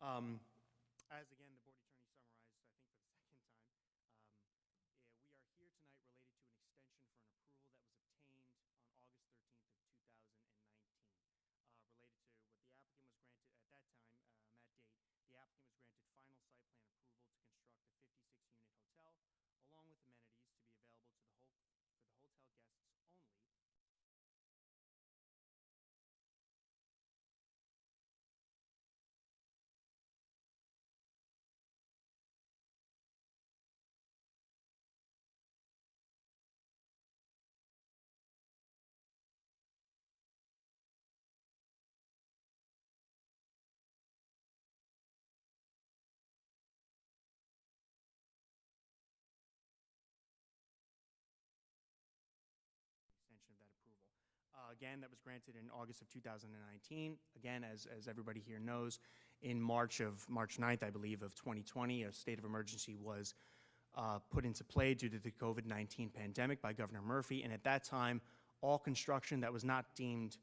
As again, the Board Attorney summarized, I think for the second time, we are here tonight related to an extension for an approval that was obtained on August 13th of 2019. Related to what the applicant was granted at that time, that date, the applicant was granted final site plan approval to construct a 56-unit hotel, along with amenities to be available to the hotel guests only. Extension of that approval. Again, that was granted in August of 2019. Again, as everybody here knows, in March 9th, I believe, of 2020, a state of emergency was put into play due to the COVID-19 pandemic by Governor Murphy. And at that time, all construction that was not deemed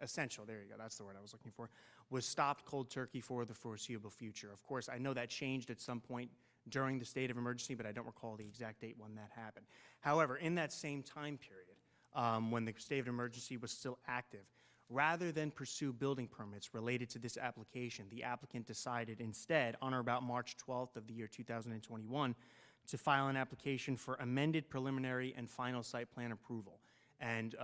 essential, there you go, that's the word I was looking for, was stopped cold turkey for the foreseeable future. Of course, I know that changed at some point during the state of emergency, but I don't recall the exact date when that happened. However, in that same time period, when the state of emergency was still active, rather than pursue building permits related to this application, the applicant decided instead, on or about March 12th of the year 2021, to file an application for amended preliminary and final site plan approval, and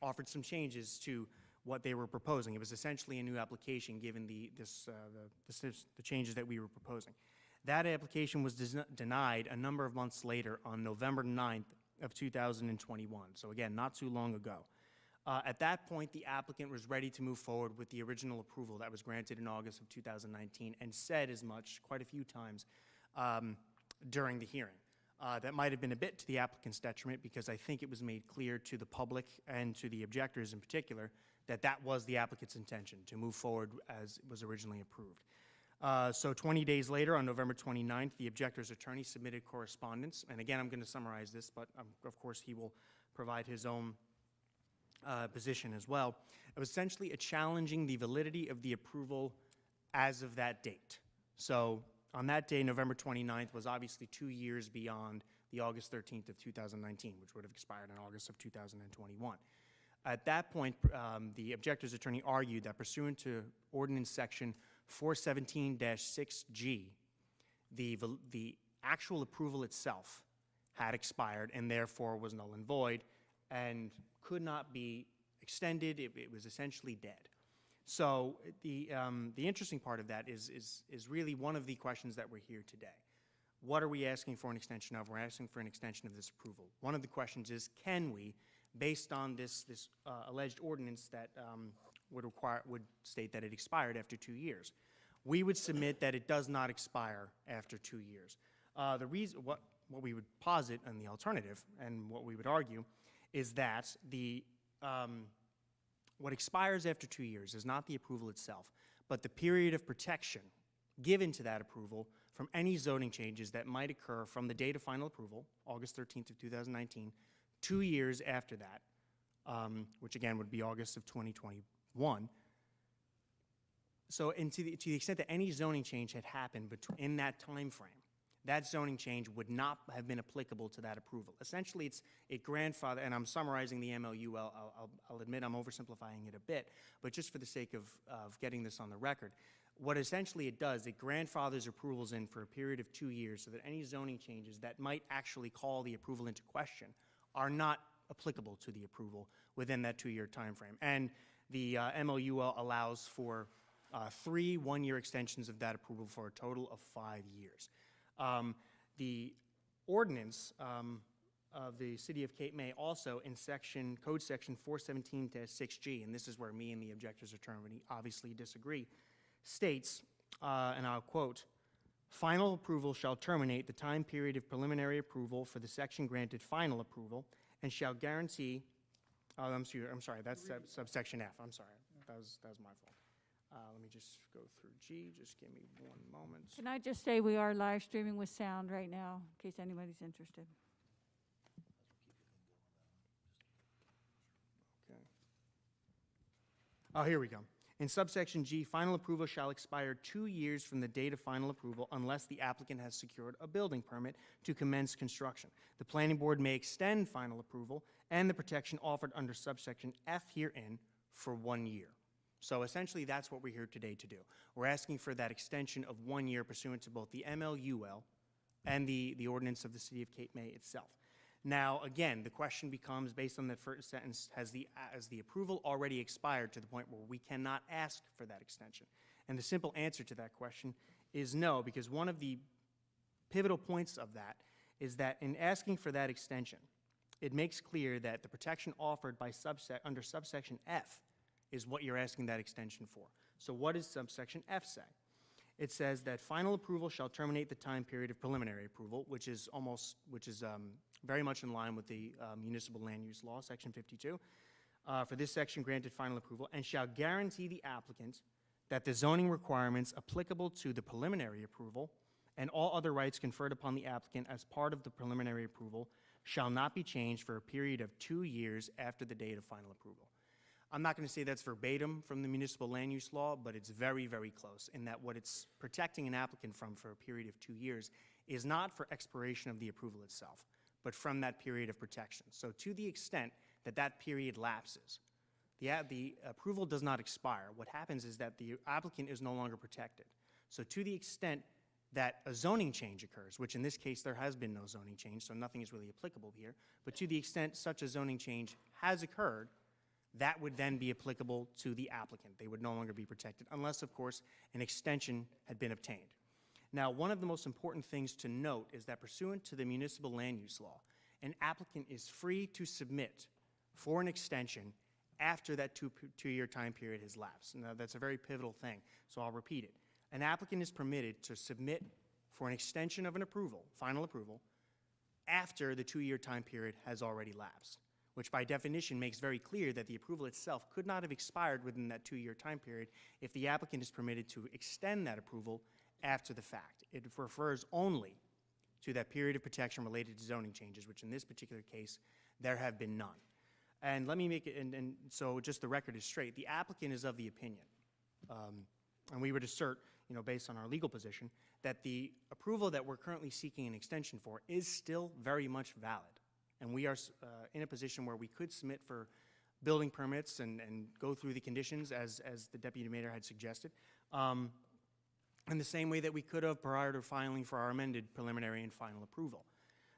offered some changes to what they were proposing. It was essentially a new application given the changes that we were proposing. That application was denied a number of months later on November 9th of 2021. So again, not too long ago. At that point, the applicant was ready to move forward with the original approval that was granted in August of 2019 and said as much quite a few times during the hearing. That might have been a bit to the applicant's detriment because I think it was made clear to the public and to the objectors in particular that that was the applicant's intention, to move forward as was originally approved. So 20 days later, on November 29th, the objector's attorney submitted correspondence. And again, I'm going to summarize this, but of course he will provide his own position as well. It was essentially challenging the validity of the approval as of that date. So on that day, November 29th, was obviously 2 years beyond the August 13th of 2019, which would have expired in August of 2021. At that point, the objector's attorney argued that pursuant to Ordinance Section 417-6G, the actual approval itself had expired and therefore was null and void and could not be extended. It was essentially dead. So the interesting part of that is really one of the questions that we're here today. What are we asking for an extension of? We're asking for an extension of this approval. One of the questions is, can we, based on this alleged ordinance that would state that it expired after 2 years. We would submit that it does not expire after 2 years. The reason, what we would posit in the alternative, and what we would argue, is that what expires after 2 years is not the approval itself, but the period of protection given to that approval from any zoning changes that might occur from the date of final approval, August 13th of 2019, 2 years after that, which again would be August of 2021. So, and to the extent that any zoning change had happened in that time frame, that zoning change would not have been applicable to that approval. Essentially, it grandfather, and I'm summarizing the MLU, I'll admit I'm oversimplifying it a bit, but just for the sake of getting this on the record, what essentially it does, it grandfathers approvals in for a period of 2 years so that any zoning changes that might actually call the approval into question are not applicable to the approval within that 2-year time frame. And the MLU allows for 3 one-year extensions of that approval for a total of 5 years. The ordinance of the City of Cape May also in Code Section 417-6G, and this is where me and the objector's attorney obviously disagree, states, and I'll quote, "Final approval shall terminate the time period of preliminary approval for the section granted final approval and shall guarantee," I'm sorry, that's subsection F, I'm sorry, that was my fault. Let me just go through G, just give me 1 moment. Can I just say we are live streaming with sound right now, in case anybody's interested. Okay. Oh, here we go. In subsection G, final approval shall expire 2 years from the date of final approval unless the applicant has secured a building permit to commence construction. The planning board may extend final approval and the protection offered under subsection F herein for 1 year. So essentially, that's what we're here today to do. We're asking for that extension of 1 year pursuant to both the MLUL and the ordinance of the City of Cape May itself. Now, again, the question becomes, based on that first sentence, has the approval already expired to the point where we cannot ask for that extension? And the simple answer to that question is no, because one of the pivotal points of that is that in asking for that extension, it makes clear that the protection offered by under subsection F is what you're asking that extension for. So what does subsection F say? It says that final approval shall terminate the time period of preliminary approval, which is very much in line with the municipal land use law, section 52. For this section, granted final approval, and shall guarantee the applicant that the zoning requirements applicable to the preliminary approval and all other rights conferred upon the applicant as part of the preliminary approval shall not be changed for a period of 2 years after the date of final approval. I'm not going to say that's verbatim from the municipal land use law, but it's very, very close in that what it's protecting an applicant from for a period of 2 years is not for expiration of the approval itself, but from that period of protection. So to the extent that that period lapses, the approval does not expire. What happens is that the applicant is no longer protected. So to the extent that a zoning change occurs, which in this case there has been no zoning change, so nothing is really applicable here, but to the extent such a zoning change has occurred, that would then be applicable to the applicant. They would no longer be protected unless, of course, an extension had been obtained. Now, one of the most important things to note is that pursuant to the municipal land use law, an applicant is free to submit for an extension after that two-year time period has lapsed. Now, that's a very pivotal thing, so I'll repeat it. An applicant is permitted to submit for an extension of an approval, final approval, after the 2-year time period has already lapsed, which by definition makes very clear that the approval itself could not have expired within that 2-year time period if the applicant is permitted to extend that approval after the fact. It refers only to that period of protection related to zoning changes, which in this particular case, there have been none. And let me make it, and so just the record is straight, the applicant is of the opinion, and we would assert, based on our legal position, that the approval that we're currently seeking an extension for is still very much valid. And we are in a position where we could submit for building permits and go through the conditions as the deputy mayor had suggested, in the same way that we could have prior to filing for our amended preliminary and final approval.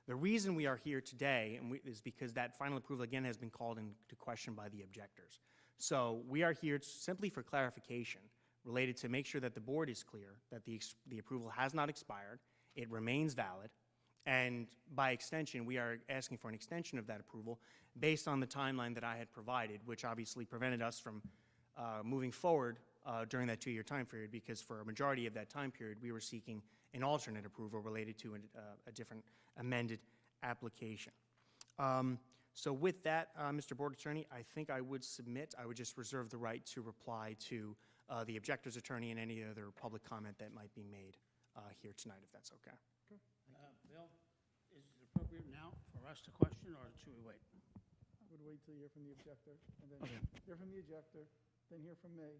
The reason we are here today is because that final approval, again, has been called into question by the objectors. So we are here simply for clarification related to make sure that the board is clear that the approval has not expired, it remains valid, and by extension, we are asking for an extension of that approval based on the timeline that I had provided, which obviously prevented us from moving forward during that 2-year time period, because for a majority of that time period, we were seeking an alternate approval related to a different amended application. So with that, Mr. Board Attorney, I think I would submit. I would just reserve the right to reply to the objector's attorney and any other public comment that might be made here tonight, if that's okay. Bill, is it appropriate now for us to question, or should we wait? I would wait till you hear from the objector, and then hear from the objector, then hear from me,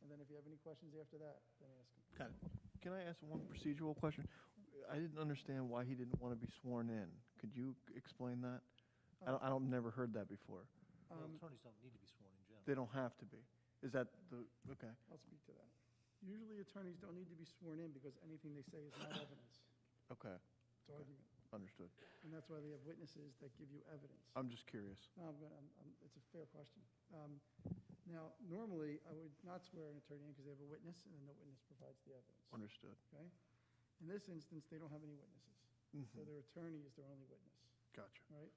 and then if you have any questions after that, then ask him. Got it. Can I ask one procedural question? I didn't understand why he didn't want to be sworn in. Could you explain that? I don't never heard that before. Attorneys don't need to be sworn in, Jim. They don't have to be. Is that the, okay. I'll speak to that. Usually attorneys don't need to be sworn in because anything they say is not evidence. Okay, It's argument. understood. And that's why they have witnesses that give you evidence. I'm just curious. No, it's a fair question. Now, normally, I would not swear an attorney in because they have a witness, and then the witness provides the evidence. Understood. Okay? In this instance, they don't have any witnesses. So their attorney is their only witness, Gotcha. right?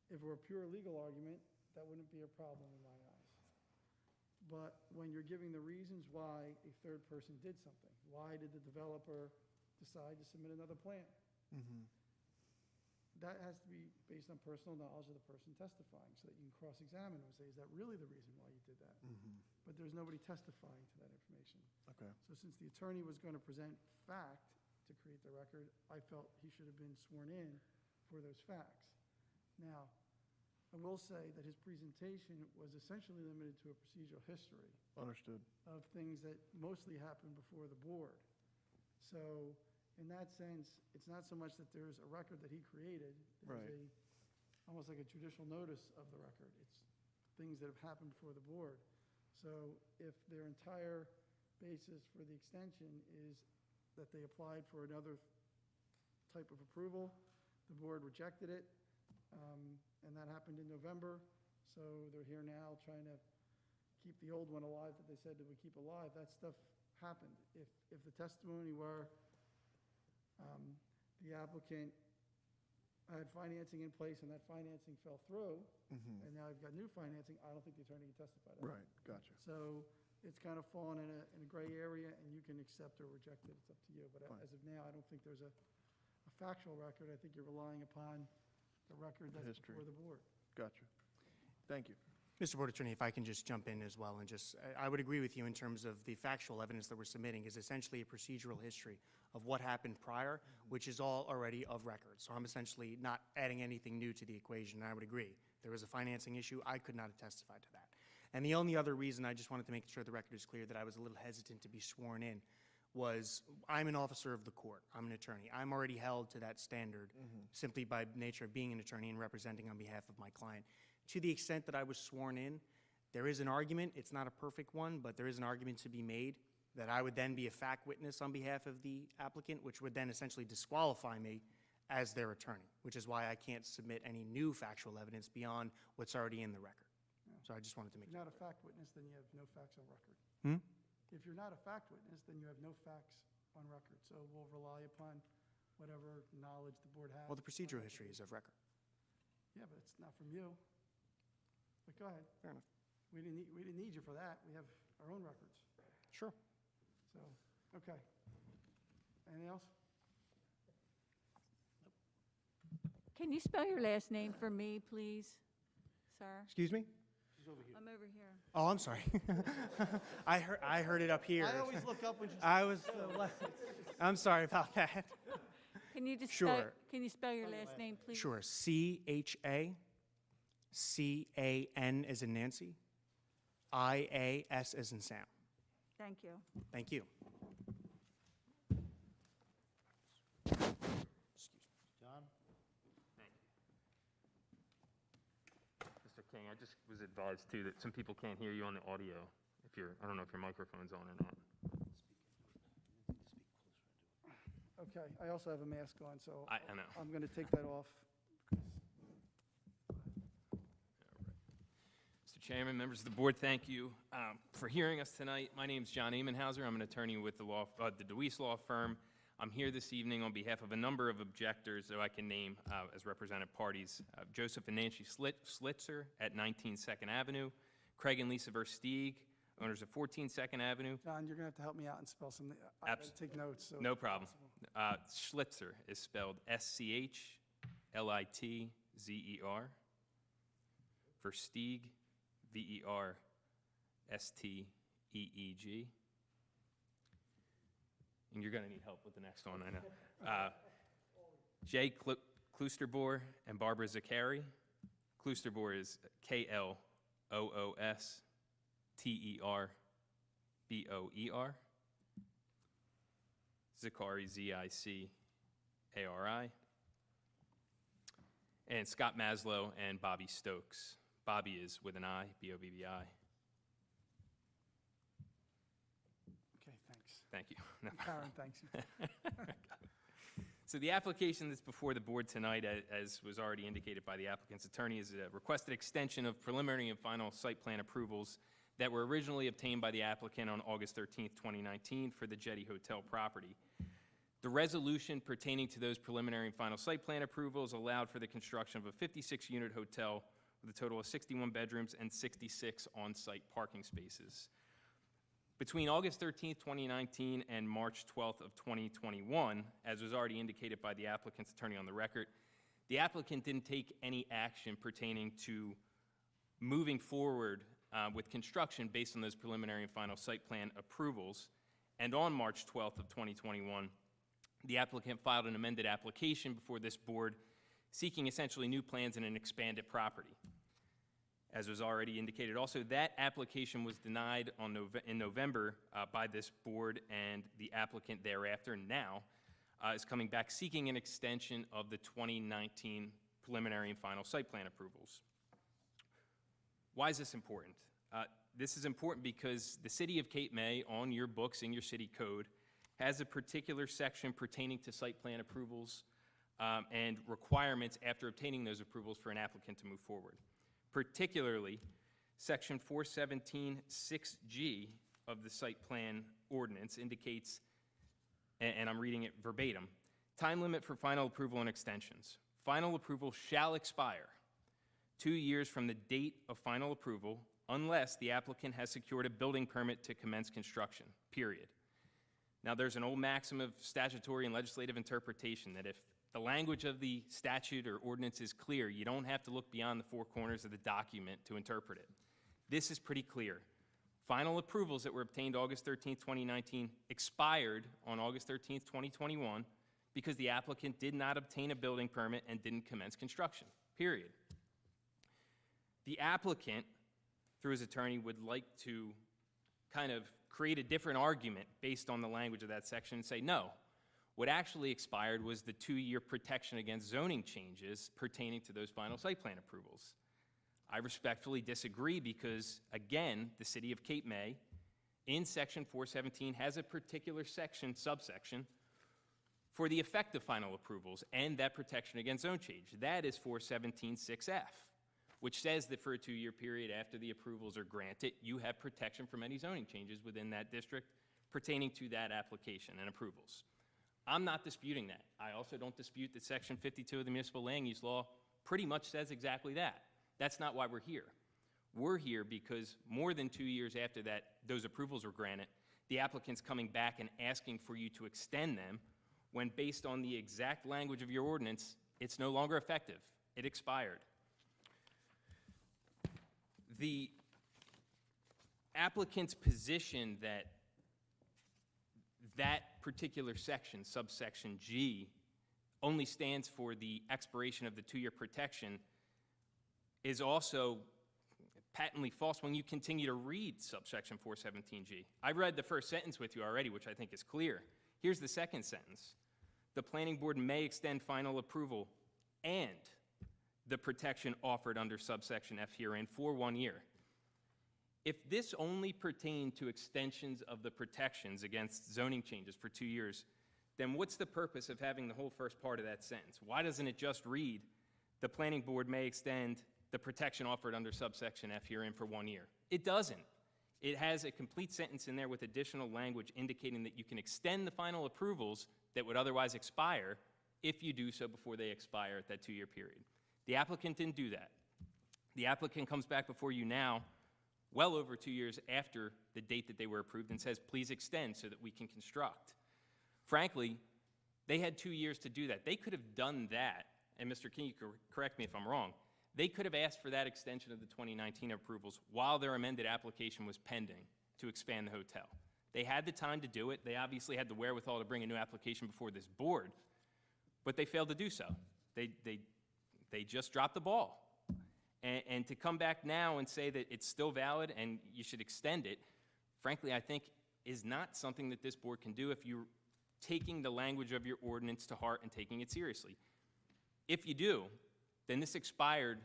If it were a pure legal argument, that wouldn't be a problem in my eyes. But when you're giving the reasons why a third person did something, why did the developer decide to submit another plan? That has to be based on personal knowledge of the person testifying, so that you can cross-examine them and say, is that really the reason why you did that? But there's nobody testifying to that information. Okay. So since the attorney was going to present fact to create the record, I felt he should have been sworn in for those facts. Now, I will say that his presentation was essentially limited to a procedural history Understood. of things that mostly happened before the board. So in that sense, it's not so much that there's a record that he created. Right. There's almost like a judicial notice of the record. It's things that have happened before the board. So if their entire basis for the extension is that they applied for another type of approval, the board rejected it, and that happened in November. So they're here now trying to keep the old one alive that they said they would keep alive. That stuff happened. If the testimony were the applicant had financing in place and that financing fell through, Mhm. and now you've got new financing, I don't think the attorney can testify to that. Right, gotcha. So it's kind of fallen in a gray area, and you can accept or reject it. It's up to you. But Fine. as of now, I don't think there's a factual record. I think you're relying upon the record that's history. before the board. Gotcha. Thank you. Mr. Board Attorney, if I can just jump in as well and just, I would agree with you in terms of the factual evidence that we're submitting is essentially a procedural history of what happened prior, which is all already of record. So I'm essentially not adding anything new to the equation, and I would agree. There was a financing issue. I could not have testified to that. And the only other reason I just wanted to make sure the record is clear that I was a little hesitant to be sworn in was I'm an officer of the court. I'm an attorney. I'm already held to that standard simply by nature of being an attorney and representing on behalf of my client. To the extent that I was sworn in, there is an argument, it's not a perfect one, but there is an argument to be made that I would then be a fact witness on behalf of the applicant, which would then essentially disqualify me as their attorney, which is why I can't submit any new factual evidence beyond what's already in the record. So I just wanted to If make you're that not a fact witness, then you have no facts on record. Hmm? If you're not a fact witness, then you have no facts on record. So we'll rely upon whatever knowledge the board has. Well, the procedural history is of record. Yeah, but it's not from you. But go ahead. Fair enough. We didn't need you for that. We have our own records. Sure. So, okay. Anything else? Can you spell your last name for me, please, sir? Excuse me? I'm over here. Oh, I'm sorry. I heard it up here. I always look up when you. I was, I'm sorry about that. Can you just Sure. Can you spell your last name, please? Sure. CHACAN as in Nancy, IAS as in Sam. Thank you. Thank you. John? Mr. King, I just was advised too that some people can't hear you on the audio. If you're, I don't know if your microphone's on or not. Okay, I also have a mask on, so I know. I'm going to take that off. Mr. Chairman, members of the board, thank you for hearing us tonight. My name's John Emenhauser. I'm an attorney with the DeWeese Law Firm. I'm here this evening on behalf of a number of objectors that I can name as represented parties. Joseph and Nancy Slitzer at 19 Second Avenue, Craig and Lisa Versteeg, owners of 14 Second Avenue. John, you're going to have to help me out and spell some, I got to Abs- take notes. So No problem. Schlitzer is spelled SCHLITZER. Versteeg, VERSTEEG. And you're going to need help with the next one, I know. Jay Kloosterboer and Barbara Zakari. Kloosterboer is KLOOSTERBOER. Zakari, ZICARI. And Scott Maslow and Bobby Stokes. Bobby is with an I, BOBBI. Okay, thanks. Thank you. Karen, thanks. So the application that's before the board tonight, as was already indicated by the applicant's attorney, is a requested extension of preliminary and final site plan approvals that were originally obtained by the applicant on August 13th, 2019 for the Jetty Hotel property. The resolution pertaining to those preliminary and final site plan approvals allowed for the construction of a 56-unit hotel with a total of 61 bedrooms and 66 on-site parking spaces. Between August 13th, 2019 and March 12th of 2021, as was already indicated by the applicant's attorney on the record, the applicant didn't take any action pertaining to moving forward with construction based on those preliminary and final site plan approvals. And on March 12th of 2021, the applicant filed an amended application before this board seeking essentially new plans and an expanded property. as was already indicated. Also, that application was denied in November by this board, and the applicant thereafter now is coming back seeking an extension of the 2019 preliminary and final site plan approvals. Why is this important? This is important because the City of Cape May, on your books in your city code, has a particular section pertaining to site plan approvals and requirements after obtaining those approvals for an applicant to move forward. Particularly, Section 417.6G of the site plan ordinance indicates, and I'm reading it verbatim, time limit for final approval and extensions. Final approval shall expire 2 years from the date of final approval unless the applicant has secured a building permit to commence construction, period. Now, there's an old maxim of statutory and legislative interpretation that if the language of the statute or ordinance is clear, you don't have to look beyond the four corners of the document to interpret it. This is pretty clear. Final approvals that were obtained August 13, 2019 expired on August 13, 2021 because the applicant did not obtain a building permit and didn't commence construction, period. The applicant, through his attorney, would like to kind of create a different argument based on the language of that section and say, no, what actually expired was the 2-year protection against zoning changes pertaining to those final site plan approvals. I respectfully disagree because, again, the City of Cape May, in Section 417, has a particular section, subsection, for the effect of final approvals and that protection against zone change. That is 417.6F, which says that for a 2-year period after the approvals are granted, you have protection from any zoning changes within that district pertaining to that application and approvals. I'm not disputing that. I also don't dispute that Section 52 of the Municipal Land Use Law pretty much says exactly that. That's not why we're here. We're here because more than 2 years after that, those approvals were granted, the applicant's coming back and asking for you to extend them when, based on the exact language of your ordinance, it's no longer effective. It expired. The applicant's position that that particular section, subsection G, only stands for the expiration of the 2-year protection is also patently false when you continue to read subsection 417G. I've read the first sentence with you already, which I think is clear. Here's the second sentence. The planning board may extend final approval and the protection offered under subsection F herein for 1 year. If this only pertained to extensions of the protections against zoning changes for 2 years, then what's the purpose of having the whole first part of that sentence? Why doesn't it just read, the planning board may extend the protection offered under subsection F herein for 1 year? It doesn't. It has a complete sentence in there with additional language indicating that you can extend the final approvals that would otherwise expire if you do so before they expire at that 2-year period. The applicant didn't do that. The applicant comes back before you now, well over 2 years after the date that they were approved, and says, please extend so that we can construct. Frankly, they had 2 years to do that. They could have done that, and Mr. King, you can correct me if I'm wrong, they could have asked for that extension of the 2019 approvals while their amended application was pending to expand the hotel. They had the time to do it. They obviously had the wherewithal to bring a new application before this board, but they failed to do so. They just dropped the ball. And to come back now and say that it's still valid and you should extend it, frankly, I think is not something that this board can do if you're taking the language of your ordinance to heart and taking it seriously. If you do, then this expired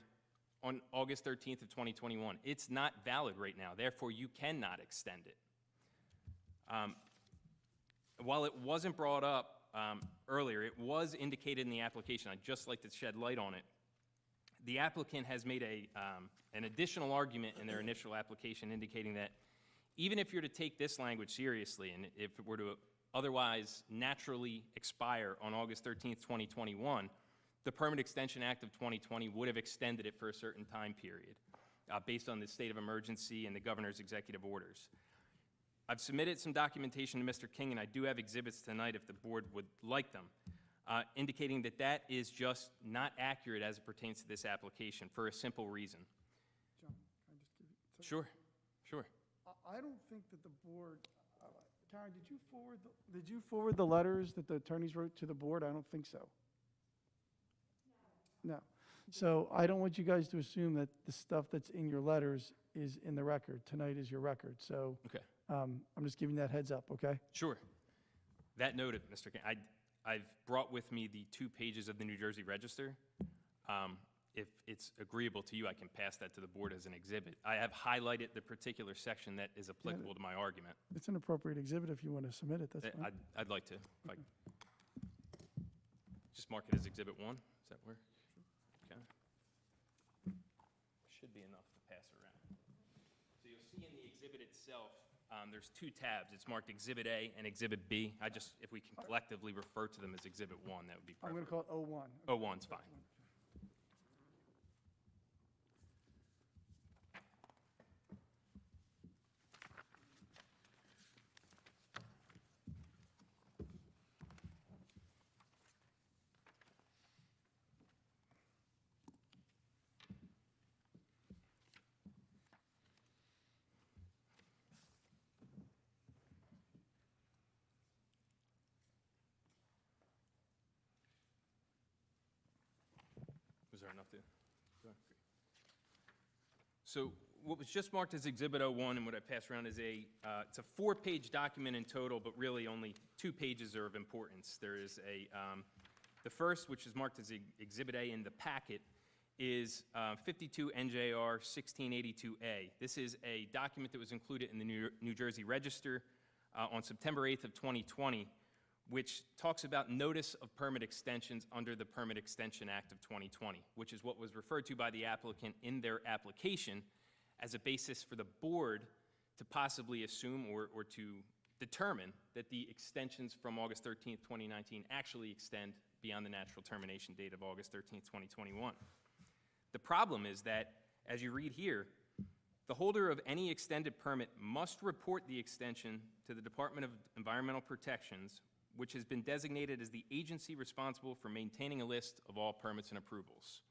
on August 13th of 2021. It's not valid right now. Therefore, you cannot extend it. While it wasn't brought up earlier, it was indicated in the application. I'd just like to shed light on it. The applicant has made an additional argument in their initial application indicating that even if you're to take this language seriously and if it were to otherwise naturally expire on August 13th, 2021, the Permit Extension Act of 2020 would have extended it for a certain time period based on the state of emergency and the governor's executive orders. I've submitted some documentation to Mr. King, and I do have exhibits tonight if the board would like them, indicating that that is just not accurate as it pertains to this application for a simple reason. John, can I just give you? Sure, sure. I don't think that the board, Karen, did you forward the letters that the attorneys wrote to the board? I don't think so. No. So I don't want you guys to assume that the stuff that's in your letters is in the record. Tonight is your record, so Okay. I'm just giving that heads up, okay? Sure. That noted, Mr. King, I've brought with me the 2 pages of the New Jersey Register. If it's agreeable to you, I can pass that to the board as an exhibit. I have highlighted the particular section that is applicable to my argument. It's an appropriate exhibit if you want to submit it, that's fine. I'd like to. If I- Just mark it as Exhibit 1. Does that work? Okay. Should be enough to pass around. So you'll see in the exhibit itself, there's 2 tabs. It's marked Exhibit A and Exhibit B. If we can collectively refer to them as Exhibit 1, that would be I'm going perfect. to call it 01. 01's fine. Was there enough to? So what was just marked as Exhibit 01 and what I passed around is it's a 4-page document in total, but really only 2 pages are of importance. There is the first, which is marked as Exhibit A in the packet, is 52 NJR 1682A. This is a document that was included in the New Jersey Register on September 8th of 2020, which talks about notice of permit extensions under the Permit Extension Act of 2020, which is what was referred to by the applicant in their application as a basis for the board to possibly assume or to determine that the extensions from August 13th, 2019 actually extend beyond the natural termination date of August 13th, 2021. The problem is that, as you read here, the holder of any extended permit must report the extension to the Department of Environmental Protections, which has been designated as the agency responsible for maintaining a list of all permits and approvals.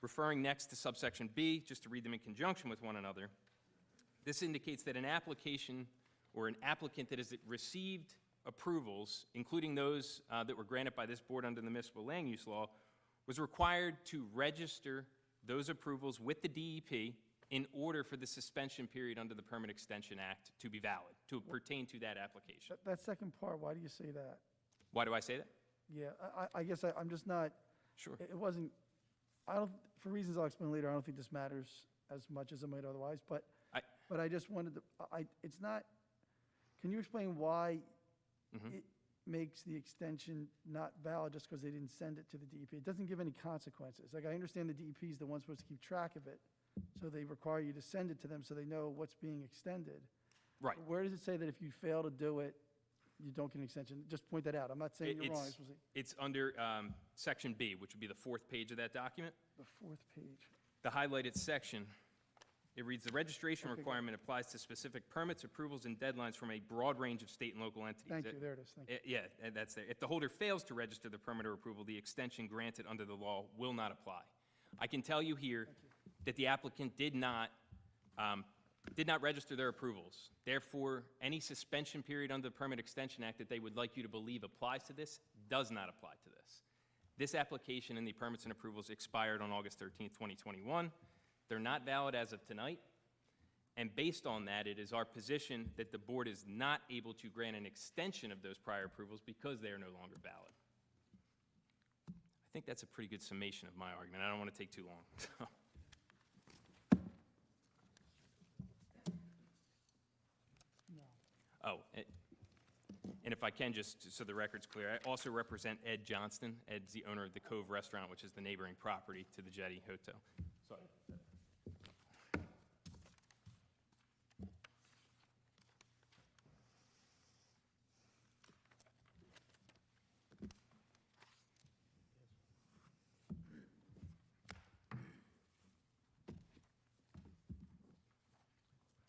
Referring next to subsection B, just to read them in conjunction with one another, this indicates that an application or an applicant that has received approvals, including those that were granted by this board under the municipal land use law, was required to register those approvals with the DEP in order for the suspension period under the Permit Extension Act to be valid, to pertain to that application. That second part, why do you say that? Why do I say that? Yeah, I guess I'm just not, Sure. it wasn't, I don't, for reasons I'll explain later, I don't think this matters as much as it might otherwise, but I just wanted to, it's not, can you explain why it makes the extension not valid just because they didn't send it to the DEP? It doesn't give any consequences. Like, I understand the DEP is the one supposed to keep track of it, so they require you to send it to them so they know what's being extended. Right. Where does it say that if you fail to do it, you don't get an extension? Just point that out. I'm not saying you're wrong. It's under section B, which would be the 4th page of that document. The 4th page. The highlighted section, it reads, the registration Okay, requirement applies to specific permits, approvals, and deadlines from a broad range of state and local entities. Thank you, there it is, thank you. Yeah, that's there. If the holder fails to register the permit or approval, the extension granted under the law will not apply. I can tell you here that the applicant did not register their approvals. Therefore, any suspension period under the Permit Extension Act that they would like you to believe applies to this does not apply to this. This application and the permits and approvals expired on August 13th, 2021. They're not valid as of tonight. And based on that, it is our position that the board is not able to grant an extension of those prior approvals because they are no longer valid. I think that's a pretty good summation of my argument. I don't want to take too long. Oh, and if I can, just so the record's clear, I also represent Ed Johnston. Ed's the owner of the Cove Restaurant, which is the neighboring property to the Jetty Hotel. Sorry.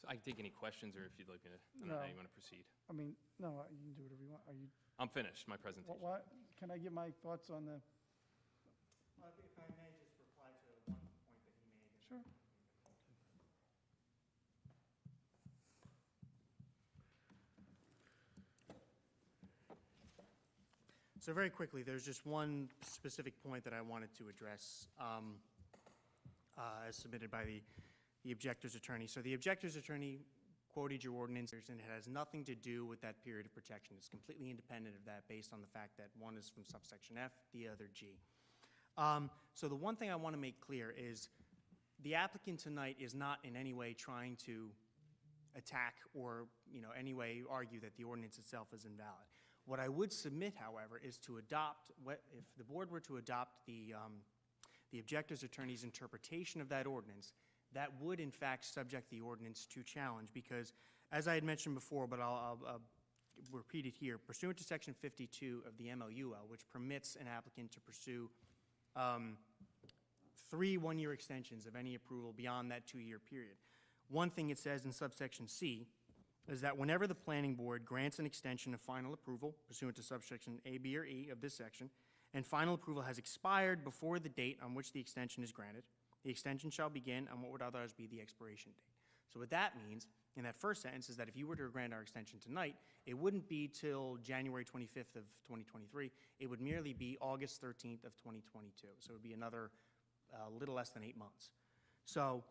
So I can take any questions, or if you'd like me to, I don't know how you want to proceed. I mean, no, you can do whatever you want. Are you, I'm finished, my presentation. what, can I give my thoughts on the? If I may just reply to one point that he made. Sure. So very quickly, there's just one specific point that I wanted to address as submitted by the objector's attorney. So the objector's attorney quoted your ordinance, and it has nothing to do with that period of protection. It's completely independent of that based on the fact that one is from subsection F, the other G. So the one thing I want to make clear is the applicant tonight is not in any way trying to attack or, any way argue that the ordinance itself is invalid. What I would submit, however, is to adopt, if the board were to adopt the objector's attorney's interpretation of that ordinance, that would in fact subject the ordinance to challenge because, as I had mentioned before, but I'll repeat it here, pursuant to section 52 of the MLUL, which permits an applicant to pursue 3 one-year extensions of any approval beyond that 2-year period. One thing it says in subsection C is that whenever the planning board grants an extension of final approval pursuant to subsection A, B, or E of this section, and final approval has expired before the date on which the extension is granted, the extension shall begin on what would otherwise be the expiration date. So what that means in that first sentence is that if you were to grant our extension tonight, it wouldn't be till January 25th of 2023. It would merely be August 13th of 2022. So it would be another little less than 8 months. So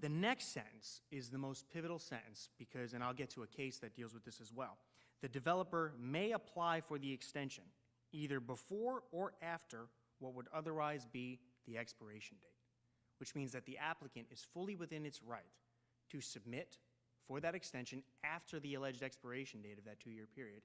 the next sentence is the most pivotal sentence because, and I'll get to a case that deals with this as well, the developer may apply for the extension either before or after what would otherwise be the expiration date, which means that the applicant is fully within its right to submit for that extension after the alleged expiration date of that 2-year period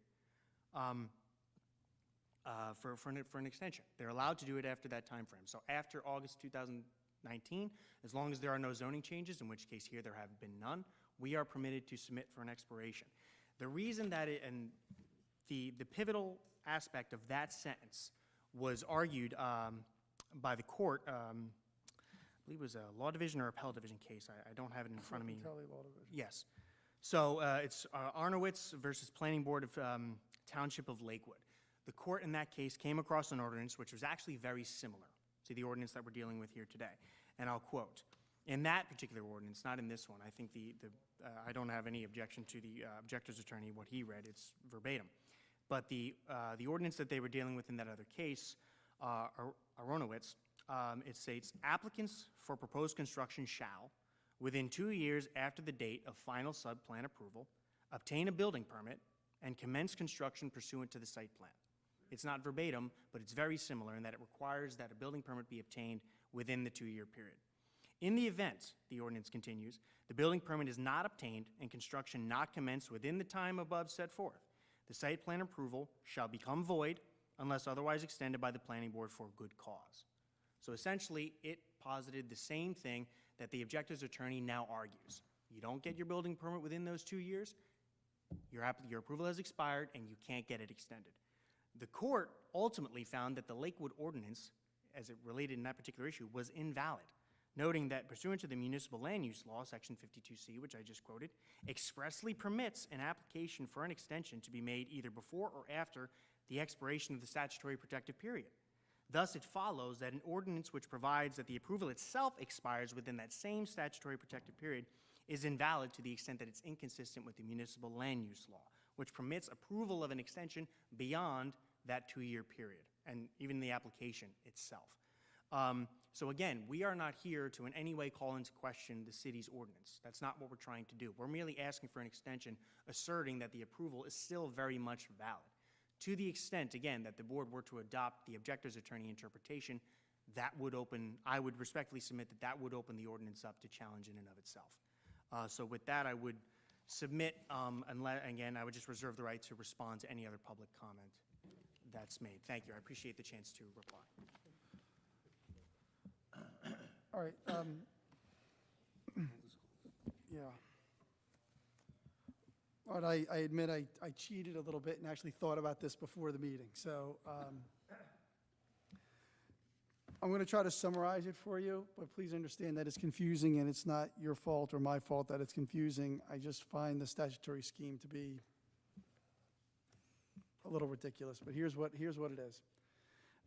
for an extension. They're allowed to do it after that time frame. So after August 2019, as long as there are no zoning changes, in which case here there have been none, we are permitted to submit for an expiration. The reason that the pivotal aspect of that sentence was argued by the court, I believe it was a law division or appellate division case. I don't have it in front of me. Kelly Law Division. Yes. So it's Arnowitz versus Planning Board of Township of Lakewood. The court in that case came across an ordinance which was actually very similar to the ordinance that we're dealing with here today. And I'll quote, in that particular ordinance, not in this one, I think I don't have any objection to the objector's attorney, what he read, it's verbatim. But the ordinance that they were dealing with in that other case, Aronowitz, it states, applicants for proposed construction shall, within 2 years after the date of final subplan approval, obtain a building permit and commence construction pursuant to the site plan. It's not verbatim, but it's very similar in that it requires that a building permit be obtained within the 2-year period. In the event, the ordinance continues, the building permit is not obtained and construction not commenced within the time above set forth, the site plan approval shall become void unless otherwise extended by the planning board for good cause. So essentially, it posited the same thing that the objector's attorney now argues. You don't get your building permit within those 2 years, your approval has expired, and you can't get it extended. The court ultimately found that the Lakewood ordinance, as it related in that particular issue, was invalid, noting that pursuant to the municipal land use law, section 52C, which I just quoted, expressly permits an application for an extension to be made either before or after the expiration of the statutory protective period. Thus, it follows that an ordinance which provides that the approval itself expires within that same statutory protective period is invalid to the extent that it's inconsistent with the municipal land use law, which permits approval of an extension beyond that 2-year period, and even the application itself. So again, we are not here to in any way call into question the city's ordinance. That's not what we're trying to do. We're merely asking for an extension, asserting that the approval is still very much valid. To the extent, again, that the board were to adopt the objector's attorney interpretation, that would open, I would respectfully submit that that would open the ordinance up to challenge in and of itself. So with that, I would submit, again, I would just reserve the right to respond to any other public comment that's made. Thank you. I appreciate the chance to reply. All right, yeah. All right, I admit I cheated a little bit and actually thought about this before the meeting. So I'm going to try to summarize it for you, but please understand that it's confusing and it's not your fault or my fault that it's confusing. I just find the statutory scheme to be a little ridiculous, but here's what it is.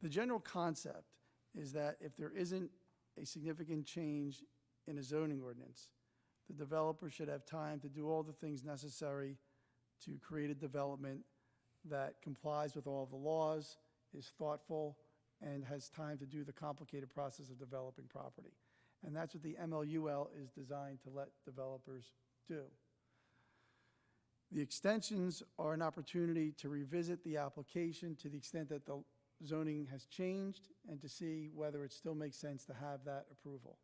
The general concept is that if there isn't a significant change in a zoning ordinance, the developer should have time to do all the things necessary to create a development that complies with all of the laws, is thoughtful, and has time to do the complicated process of developing property. And that's what the MLUL is designed to let developers do. The extensions are an opportunity to revisit the application to the extent that the zoning has changed and to see whether it still makes sense to have that approval.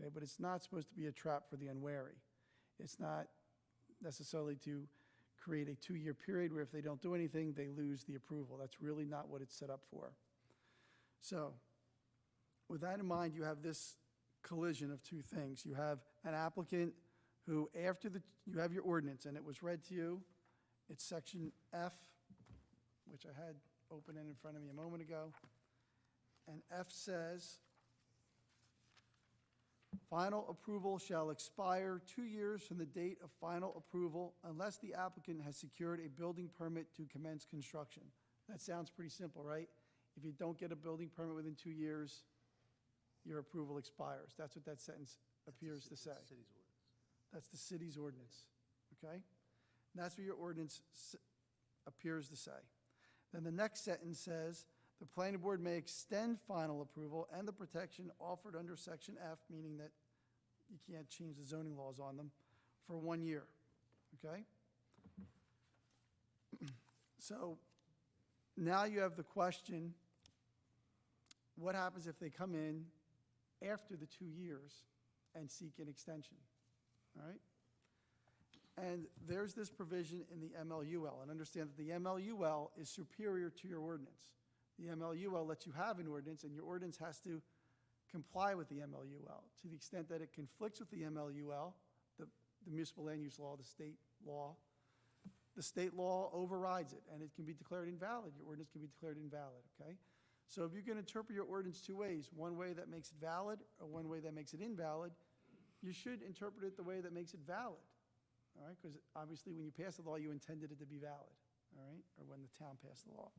Okay, but it's not supposed to be a trap for the unwary. It's not necessarily to create a 2-year period where if they don't do anything, they lose the approval. That's really not what it's set up for. So, with that in mind, you have this collision of two things. You have an applicant who, you have your ordinance, and it was read to you. It's section F, which I had open in front of me a moment ago. And F says, final approval shall expire 2 years from the date of final approval unless the applicant has secured a building permit to commence construction. That sounds pretty simple, right? If you don't get a building permit within 2 years, your approval expires. That's what that sentence appears to say. City's ordinance. That's the city's ordinance, okay? And that's what your ordinance appears to say. Then the next sentence says, the planning board may extend final approval and the protection offered under section F, meaning that you can't change the zoning laws on them, for 1 year, okay? So now you have the question, what happens if they come in after the 2 years and seek an extension, all right? And there's this provision in the MLUL, and understand that the MLUL is superior to your ordinance. The MLUL lets you have an ordinance, and your ordinance has to comply with the MLUL. To the extent that it conflicts with the MLUL, the municipal land use law, the state law overrides it, and it can be declared invalid. Your ordinance can be declared invalid, okay? So if you can interpret your ordinance two ways, one way that makes it valid or one way that makes it invalid, you should interpret it the way that makes it valid, all right? Because obviously when you pass the law, you intended it to be valid, all right? Or when the town passed the law.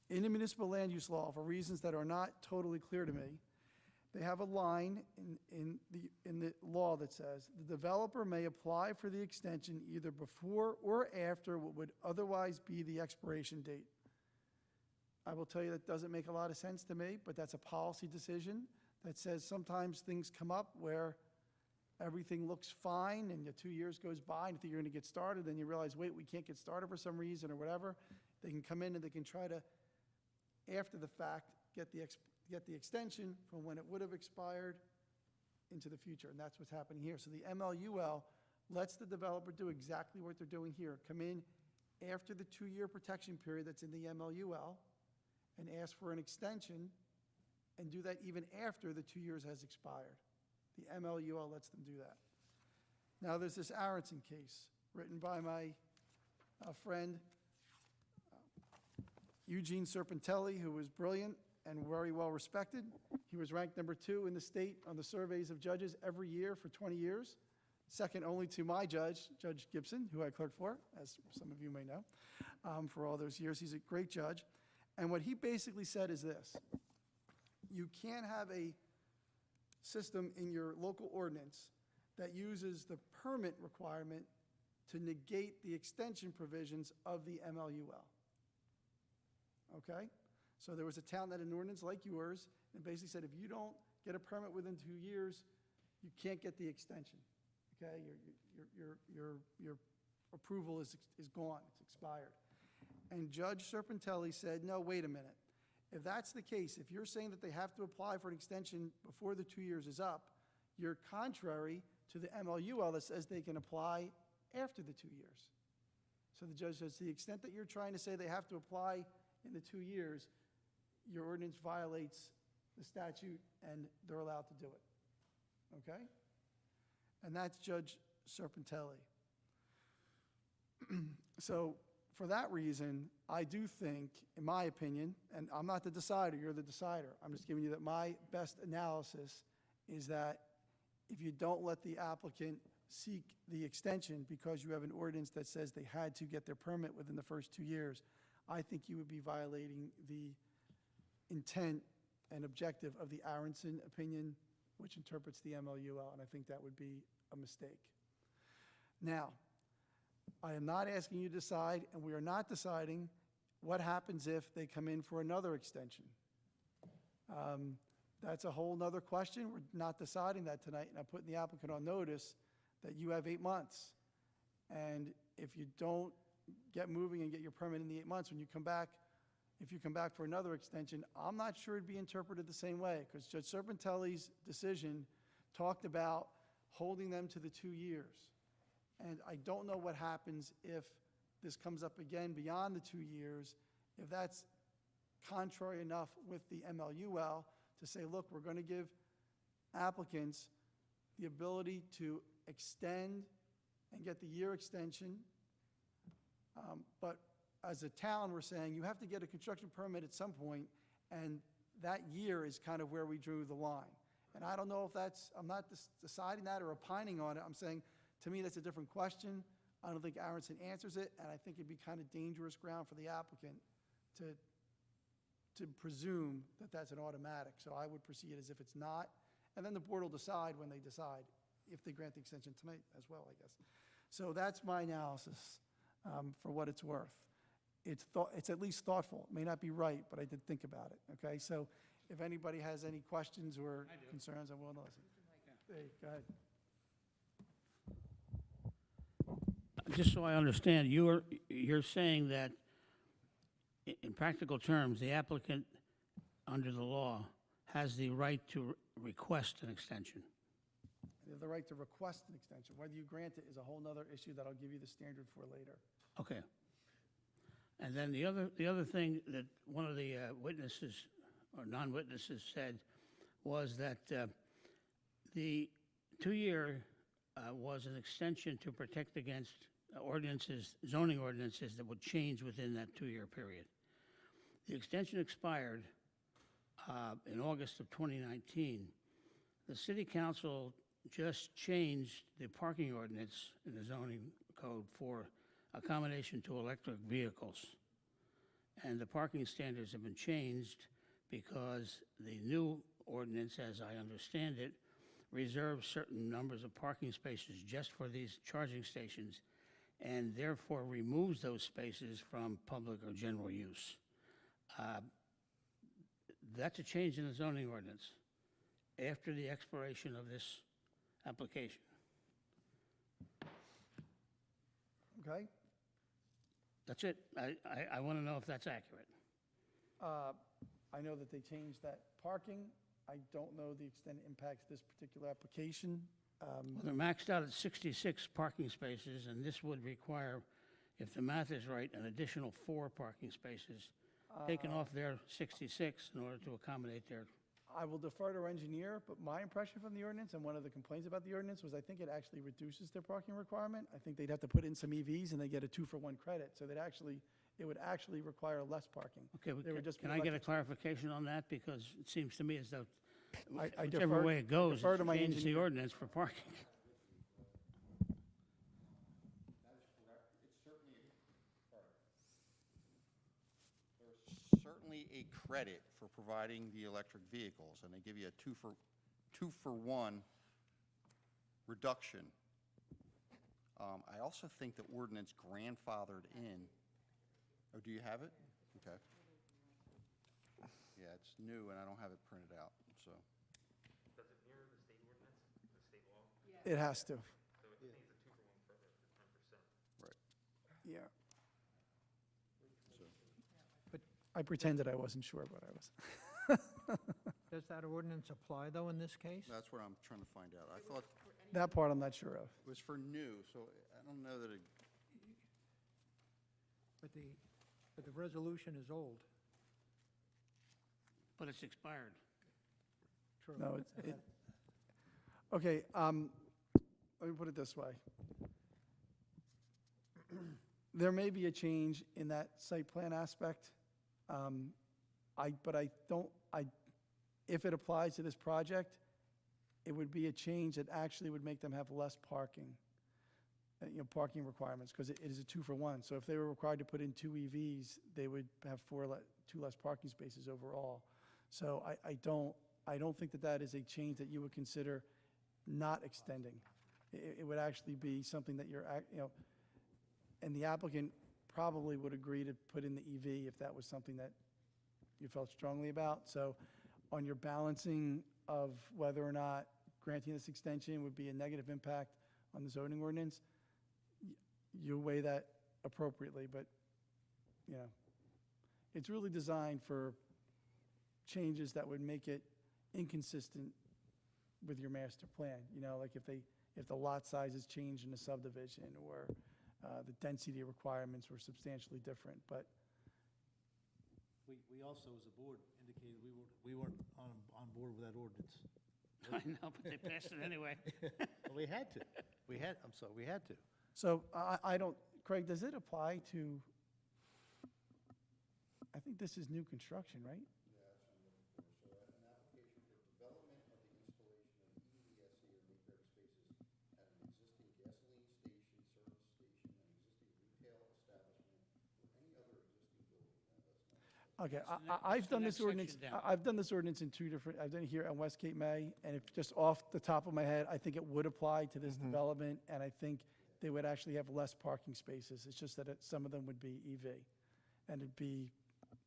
In the municipal land use law, for reasons that are not totally clear to me, they have a line in the law that says, the developer may apply for the extension either before or after what would otherwise be the expiration date. I will tell you that doesn't make a lot of sense to me, but that's a policy decision that says sometimes things come up where everything looks fine and the 2 years goes by and you think you're going to get started, then you realize, wait, we can't get started for some reason or whatever. They can come in and they can try to, after the fact, get the extension from when it would have expired into the future, and that's what's happening here. So the MLUL lets the developer do exactly what they're doing here. Come in after the 2-year protection period that's in the MLUL and ask for an extension and do that even after the 2 years has expired. The MLUL lets them do that. Now, there's this Aronson case written by my friend Eugene Serpentelli, who was brilliant and very well respected. He was ranked number 2 in the state on the surveys of judges every year for 20 years, second only to my judge, Judge Gibson, who I clerked for, as some of you may know, for all those years. He's a great judge. And what he basically said is this: you can't have a system in your local ordinance that uses the permit requirement to negate the extension provisions of the MLUL. Okay? So there was a town that had an ordinance like yours, and basically said if you don't get a permit within 2 years, you can't get the extension. Okay? Your approval is gone, it's expired. And Judge Serpentelli said, no, wait a minute. If that's the case, if you're saying that they have to apply for an extension before the 2 years is up, you're contrary to the MLUL that says they can apply after the 2 years. So the judge says, to the extent that you're trying to say they have to apply in the 2 years, your ordinance violates the statute and they're allowed to do it. Okay? And that's Judge Serpentelli. So for that reason, I do think, in my opinion, and I'm not the decider, you're the decider, I'm just giving you that my best analysis is that if you don't let the applicant seek the extension because you have an ordinance that says they had to get their permit within the first 2 years, I think you would be violating the intent and objective of the Aronson opinion, which interprets the MLUL, and I think that would be a mistake. Now, I am not asking you to decide, and we are not deciding what happens if they come in for another extension. That's a whole nother question. We're not deciding that tonight, and I'm putting the applicant on notice that you have 8 months. And if you don't get moving and get your permit in the 8 months, when you come back, if you come back for another extension, I'm not sure it'd be interpreted the same way, because Judge Serpentelli's decision talked about holding them to the 2 years. And I don't know what happens if this comes up again beyond the 2 years, if that's contrary enough with the MLUL to say, look, we're going to give applicants the ability to extend and get the year extension. But as a town, we're saying you have to get a construction permit at some point, and that year is kind of where we drew the line. And I don't know if that's, I'm not deciding that or opining on it. I'm saying, to me, that's a different question. I don't think Aronson answers it, and I think it'd be kind of dangerous ground for the applicant to presume that that's an automatic. So I would proceed as if it's not, and then the board will decide when they decide if they grant the extension tonight as well, I guess. So that's my analysis for what it's worth. It's at least thoughtful. It may not be right, but I did think about it, okay? So if anybody has any questions or concerns, I'm willing to listen. Hey, go ahead. Just so I understand, you're saying that, in practical terms, the applicant, under the law, has the right to request an extension? They have the right to request an extension. Whether you grant it is a whole nother issue that I'll give you the standard for later. Okay. And then the other thing that one of the witnesses or non-witnesses said was that the 2-year was an extension to protect against ordinances, zoning ordinances that would change within that 2-year period. The extension expired in August of 2019. The city council just changed the parking ordinance in the zoning code for accommodation to electric vehicles. And the parking standards have been changed because the new ordinance, as I understand it, reserves certain numbers of parking spaces just for these charging stations, and therefore removes those spaces from public or general use. That's a change in the zoning ordinance after the expiration of this application. Okay? That's it. I want to know if that's accurate. I know that they changed that parking. I don't know the extent it impacts this particular application. Well, they're maxed out at 66 parking spaces, and this would require, if the math is right, an additional 4 parking spaces taken off their 66 in order to accommodate their. I will defer to our engineer, but my impression from the ordinance, and one of the complaints about the ordinance, was I think it actually reduces their parking requirement. I think they'd have to put in some EVs, and they get a 2-for-1 credit, so it would actually require less parking. Okay, They would just be can I get a electric. clarification on that? Because it seems to me as though I whichever defer- way it goes, defer to my change the engineer. ordinance for parking. Certainly a credit for providing the electric vehicles, and they give you a two-for-one reduction. I also think the ordinance grandfathered in. Oh, do you have it? Okay. Yeah, it's new, and I don't have it printed out, so. Does it mirror the state ordinance, the state law? It has to, So I think it's a 2-for-1 credit for 10%. Right. yeah. So, I pretended I wasn't sure, but I was. Does that ordinance apply, though, in this case? that's what I'm trying to find out. I thought That part I'm not sure of. it was for new, so I don't know that it, But the resolution is old. But it's expired. True. No, okay, let me put it this way. There may be a change in that site plan aspect. But I don't, if it applies to this project, it would be a change that actually would make them have less parking, parking requirements, because it is a 2-for-1. So if they were required to put in 2 EVs, they would have 2 less parking spaces overall. So I don't think that is a change that you would consider not extending. It would actually be something that you're, And the applicant probably would agree to put in the EV if that was something that you felt strongly about. So on your balancing of whether or not granting this extension would be a negative impact on the zoning ordinance, you weigh that appropriately, but, you know, it's really designed for changes that would make it inconsistent with your master plan. You know, like if the lot sizes changed in a subdivision, or the density requirements were substantially different, but We also, as a board, indicated we weren't on board with that ordinance. I know, but they passed it anyway. Well, we had to. We had to. so I don't, Craig, does it apply to, I think this is new construction, right? So an application for development of the installation of EVSE or meter spaces at an existing gasoline station, service station, an existing retail establishment, or any other existing building. Okay, That's the next- I've that's the done next this ordinance, section down. I've done this ordinance in two different, I've done it here on West Cape May, and if just off the top of my head, I think it would apply to this development, and I think they would actually have less parking spaces. It's just that some of them would be EV. And it'd be,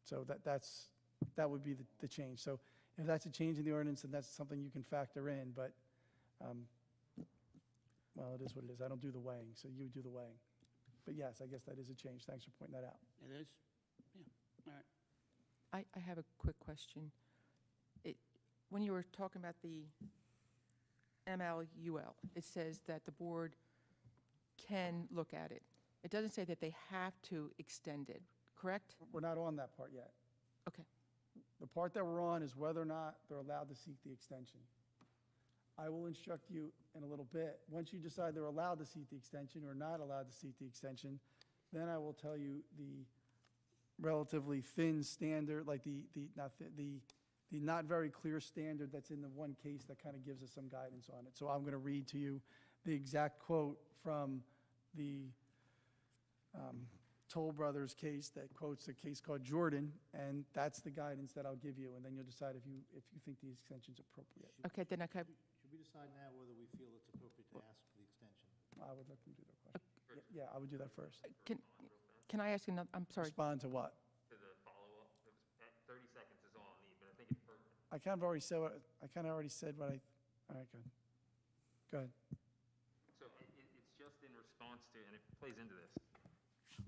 so that would be the change. So if that's a change in the ordinance, then that's something you can factor in, but, well, it is what it is. I don't do the weighing, so you do the weighing. But yes, I guess that is a change. Thanks for pointing that out. It is? Yeah, all right. I have a quick question. When you were talking about the MLUL, it says that the board can look at it. It doesn't say that they have to extend it, correct? We're not on that part yet. Okay. The part that we're on is whether or not they're allowed to seek the extension. I will instruct you in a little bit. Once you decide they're allowed to seek the extension or not allowed to seek the extension, then I will tell you the relatively thin standard, like the not very clear standard that's in the one case that kind of gives us some guidance on it. So I'm going to read to you the exact quote from the Toll Brothers case that quotes a case called Jordan, and that's the guidance that I'll give you, and then you'll decide if you think the extension's appropriate. Okay, then I can, Should we decide now whether we feel it's appropriate to ask for the extension? I would let them do their question. Yeah, I would do that first. can I ask another, I'm sorry. Respond to what? To the follow-up, 30 seconds is all I need, but I think it's perfect. I kind of already said what I, all right, good. Go ahead. So it's just in response to, and it plays into this.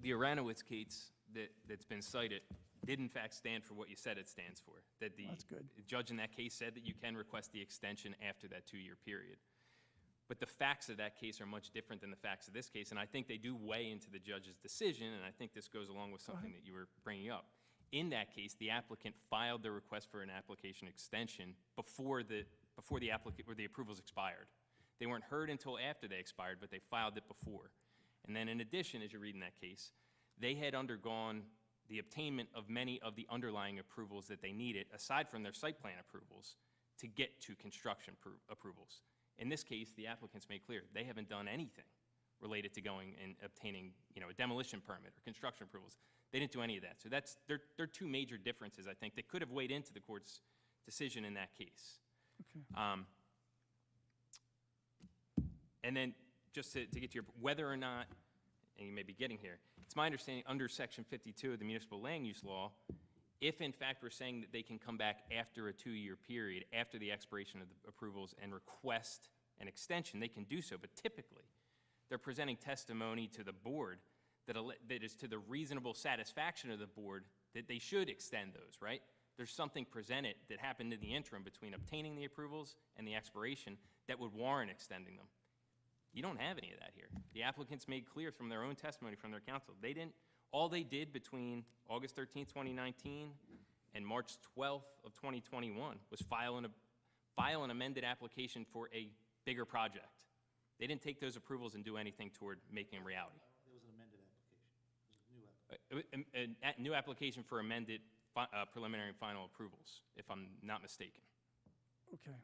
The Aranowitz case that's been cited did in fact stand for what you said it stands for. That the That's good. judge in that case said that you can request the extension after that 2-year period. But the facts of that case are much different than the facts of this case, and I think they do weigh into the judge's decision, and I think this goes along with something that you were bringing up. In that case, the applicant filed the request for an application extension before the applicant or the approvals expired. They weren't heard until after they expired, but they filed it before. And then in addition, as you read in that case, they had undergone the obtainment of many of the underlying approvals that they needed, aside from their site plan approvals, to get to construction approvals. In this case, the applicants made clear they haven't done anything related to going and obtaining, a demolition permit or construction approvals. They didn't do any of that. So there are two major differences, I think, that could have weighed into the court's decision in that case. Okay. And then, just to get to your, whether or not, and you may be getting here, it's my understanding under Section 52 of the Municipal Land Use Law, if in fact we're saying that they can come back after a 2-year period, after the expiration of the approvals, and request an extension, they can do so. But typically, they're presenting testimony to the board that is to the reasonable satisfaction of the board that they should extend those, right? There's something presented that happened in the interim between obtaining the approvals and the expiration that would warrant extending them. You don't have any of that here. The applicants made clear from their own testimony from their counsel, all they did between August 13th, 2019 and March 12th of 2021 was file an amended application for a bigger project. They didn't take those approvals and do anything toward making them reality. It was an amended application. It was a new application. A new application for amended preliminary and final approvals, if I'm not mistaken. Okay.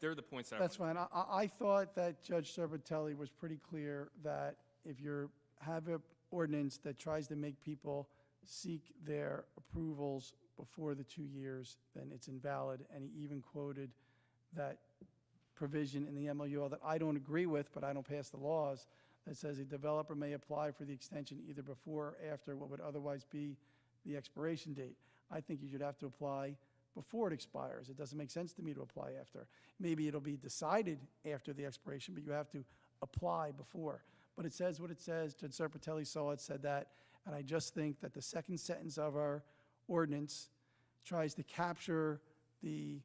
They're the points that That's fine. I thought that Judge Serbatelli was pretty clear that if you have an ordinance that tries to make people seek their approvals before the 2 years, then it's invalid. And he even quoted that provision in the MLUL that I don't agree with, but I don't pass the laws, that says a developer may apply for the extension either before or after what would otherwise be the expiration date. I think you should have to apply before it expires. It doesn't make sense to me to apply after. Maybe it'll be decided after the expiration, but you have to apply before. But it says what it says. Judge Serpatelli saw it, said that, and I just think that the second sentence of our ordinance tries to capture the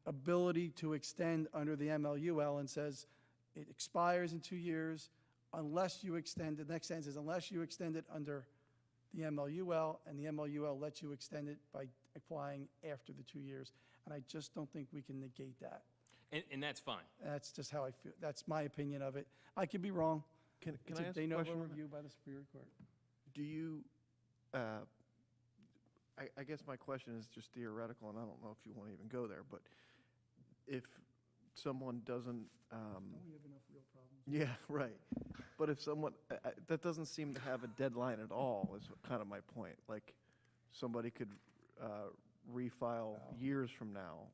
ability to extend under the MLUL and says it expires in 2 years unless you extend, the next sentence is unless you extend it under the MLUL, and the MLUL lets you extend it by applying after the 2 years. And I just don't think we can negate that. And that's fine. That's just how I feel. That's my opinion of it. I could be wrong. Can It's I a ask de a novo question on that? review by the Superior Court. Do you, I guess my question is just theoretical, and I don't know if you want to even go there, but if someone doesn't, Don't we have enough real problems? yeah, right. But if someone, that doesn't seem to have a deadline at all, is kind of my point. Like, somebody could refile years from now.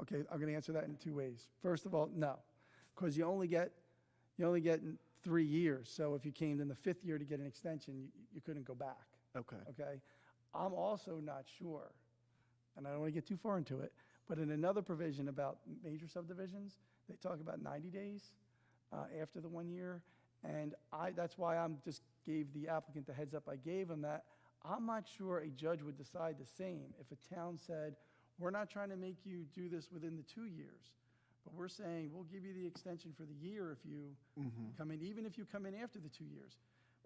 Okay, I'm going to answer that in 2 ways. First of all, no, because you only get 3 years. So if you came in the 5th year to get an extension, you couldn't go back. Okay. Okay? I'm also not sure, and I don't want to get too far into it, but in another provision about major subdivisions, they talk about 90 days after the 1 year, and that's why I'm just gave the applicant the heads up I gave him that I'm not sure a judge would decide the same if a town said, we're not trying to make you do this within the 2 years, but we're saying we'll give you the extension for the year if you come in, even if you come in after the 2 years.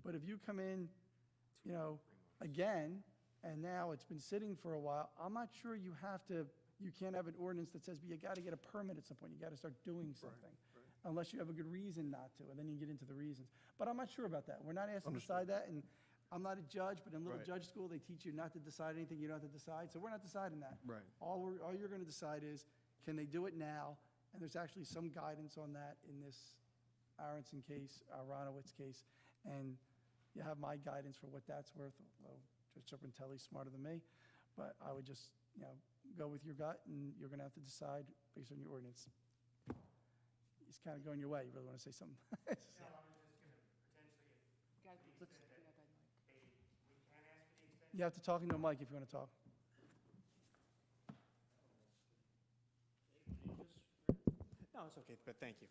But if you come in, again, and now it's been sitting for a while, I'm not sure you can't have an ordinance that says, but you got to get a permit at some point. You got to start doing something. Unless you have a good reason not to, and then you get into the reasons. But I'm not sure about that. We're not asked to decide that, and I'm not a judge, but in little Right. judge school, they teach you not to decide anything you don't have to decide. So we're not deciding that. Right. All you're going to decide is, can they do it now? And there's actually some guidance on that in this Aronson case, Aronowitz case, and you have my guidance for what that's worth, although Judge Serpentelli's smarter than me. But I would just, go with your gut, and you're going to have to decide based on your ordinance. It's kind of going your way. You really want to say something? You have to talk into a mic if you want to talk. No, it's okay, but thank you.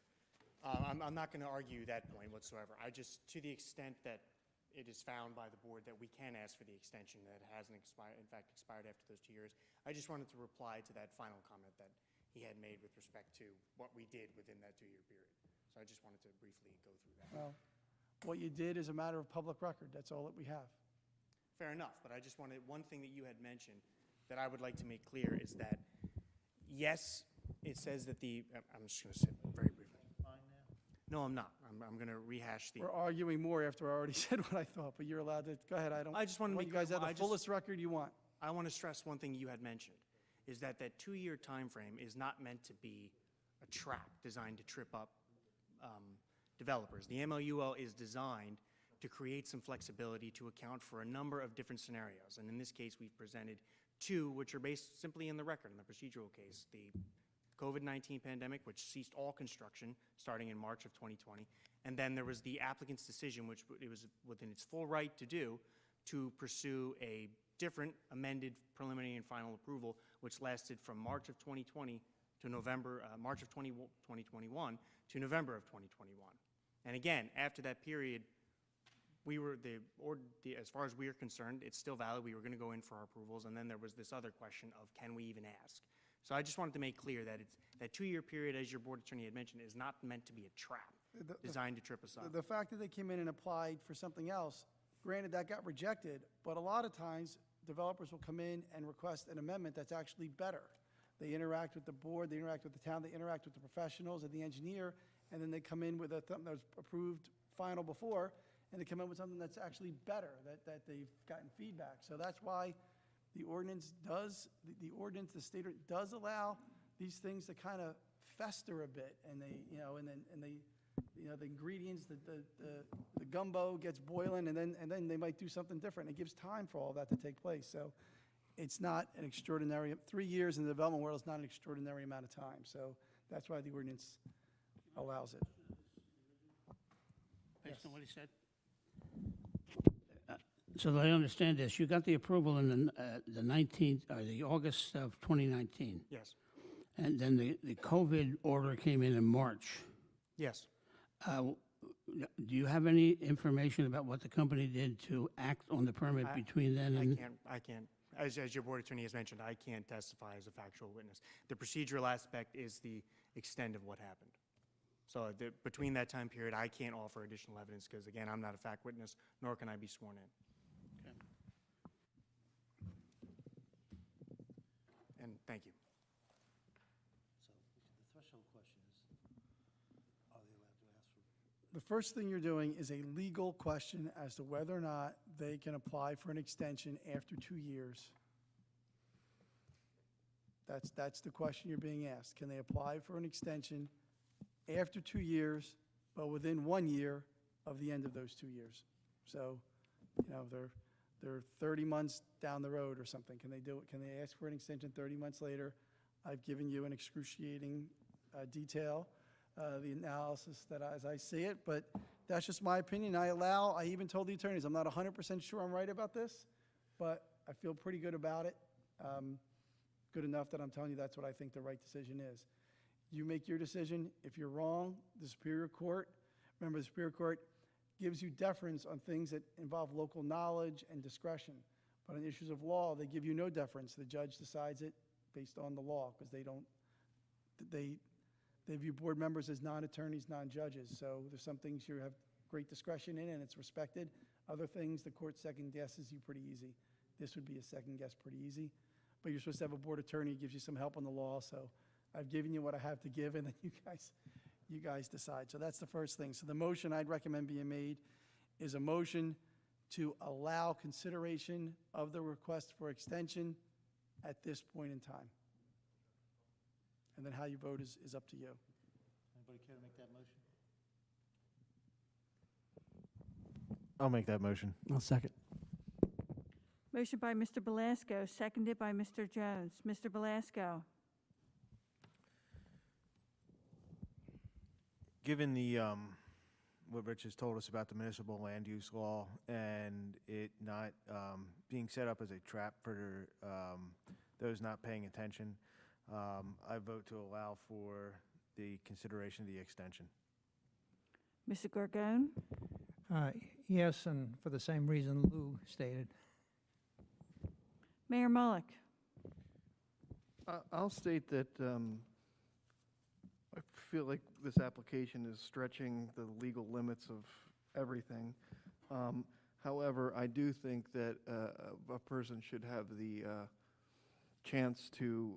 I'm not going to argue that point whatsoever. I just, to the extent that it is found by the board that we can ask for the extension that hasn't expired, in fact, expired after those 2 years, I just wanted to reply to that final comment that he had made with respect to what we did within that 2-year period. So I just wanted to briefly go through that. Well, what you did is a matter of public record. That's all that we have. Fair enough, but I just wanted, one thing that you had mentioned that I would like to make clear is that, yes, it says that I'm just going to say very briefly. No, I'm not. I'm going to rehash the. We're arguing more after I already said what I thought, but you're allowed to, go ahead, I just want to want make. you guys have I the just- fullest record you want. I want to stress one thing you had mentioned, is that 2-year time frame is not meant to be a trap designed to trip up developers. The MLUL is designed to create some flexibility to account for a number of different scenarios. And in this case, we've presented 2, which are based simply in the record, in the procedural case. The COVID-19 pandemic, which ceased all construction starting in March of 2020. And then there was the applicant's decision, which it was within its full right to do, to pursue a different amended preliminary and final approval, which lasted from March of 2020 to November, March of 2021 to November of 2021. And again, after that period, as far as we are concerned, it's still valid. We were going to go in for our approvals, and then there was this other question of, can we even ask? So I just wanted to make clear that that 2-year period, as your board attorney had mentioned, is not meant to be a trap designed to trip us up. The fact that they came in and applied for something else, granted that got rejected, but a lot of times developers will come in and request an amendment that's actually better. They interact with the board, they interact with the town, they interact with the professionals and the engineer, and then they come in with something that was approved final before, and they come in with something that's actually better, that they've gotten feedback. So that's why the ordinance the state does allow these things to kind of fester a bit, and the ingredients, the gumbo gets boiling, and then they might do something different. It gives time for all that to take place. So it's not an extraordinary, 3 years in the development world is not an extraordinary amount of time. So that's why the ordinance allows it. Listen to what he said. So that I understand this, you got the approval in the 19th, or the August of 2019, Yes, and then the COVID order came in March. yes. Do you have any information about what the company did to act on the permit between then and? I can't, as your board attorney has mentioned, I can't testify as a factual witness. The procedural aspect is the extent of what happened. So between that time period, I can't offer additional evidence because, again, I'm not a fact witness, nor can I be sworn in. And thank you. So the threshold question is, are they allowed to ask for? The first thing you're doing is a legal question as to whether or not they can apply for an extension after 2 years. That's the question you're being asked. Can they apply for an extension after 2 years, but within 1 year of the end of those 2 years? So, you know, they're 30 months down the road or something. Can they do it? Can they ask for an extension 30 months later? I've given you an excruciating detail, the analysis that as I see it, but that's just my opinion. I even told the attorneys, I'm not 100% sure I'm right about this, but I feel pretty good about it. Good enough that I'm telling you that's what I think the right decision is. You make your decision. If you're wrong, the Superior Court, remember the Superior Court gives you deference on things that involve local knowledge and discretion. But on issues of law, they give you no deference. The judge decides it based on the law because they view board members as non-attorneys, non-judges. So there's some things you have great discretion in and it's respected. Other things, the court second guesses you pretty easy. This would be a second guess pretty easy. But you're supposed to have a board attorney who gives you some help on the law. So I've given you what I have to give and then you guys decide. So that's the first thing. So the motion I'd recommend being made is a motion to allow consideration of the request for extension at this point in time. And then how you vote is up to you. Anybody care to make that motion? I'll make that motion. I'll second. Motion by Mr. Belasco, seconded by Mr. Jones. Mr. Belasco. Given the, what Rich has told us about the municipal land use law and it not being set up as a trap for those not paying attention, I vote to allow for the consideration of the extension. Mr. Gorgone. Yes, and for the same reason Lou stated. Mayor Mullick. I'll state that I feel like this application is stretching the legal limits of everything. However, I do think that a person should have the chance to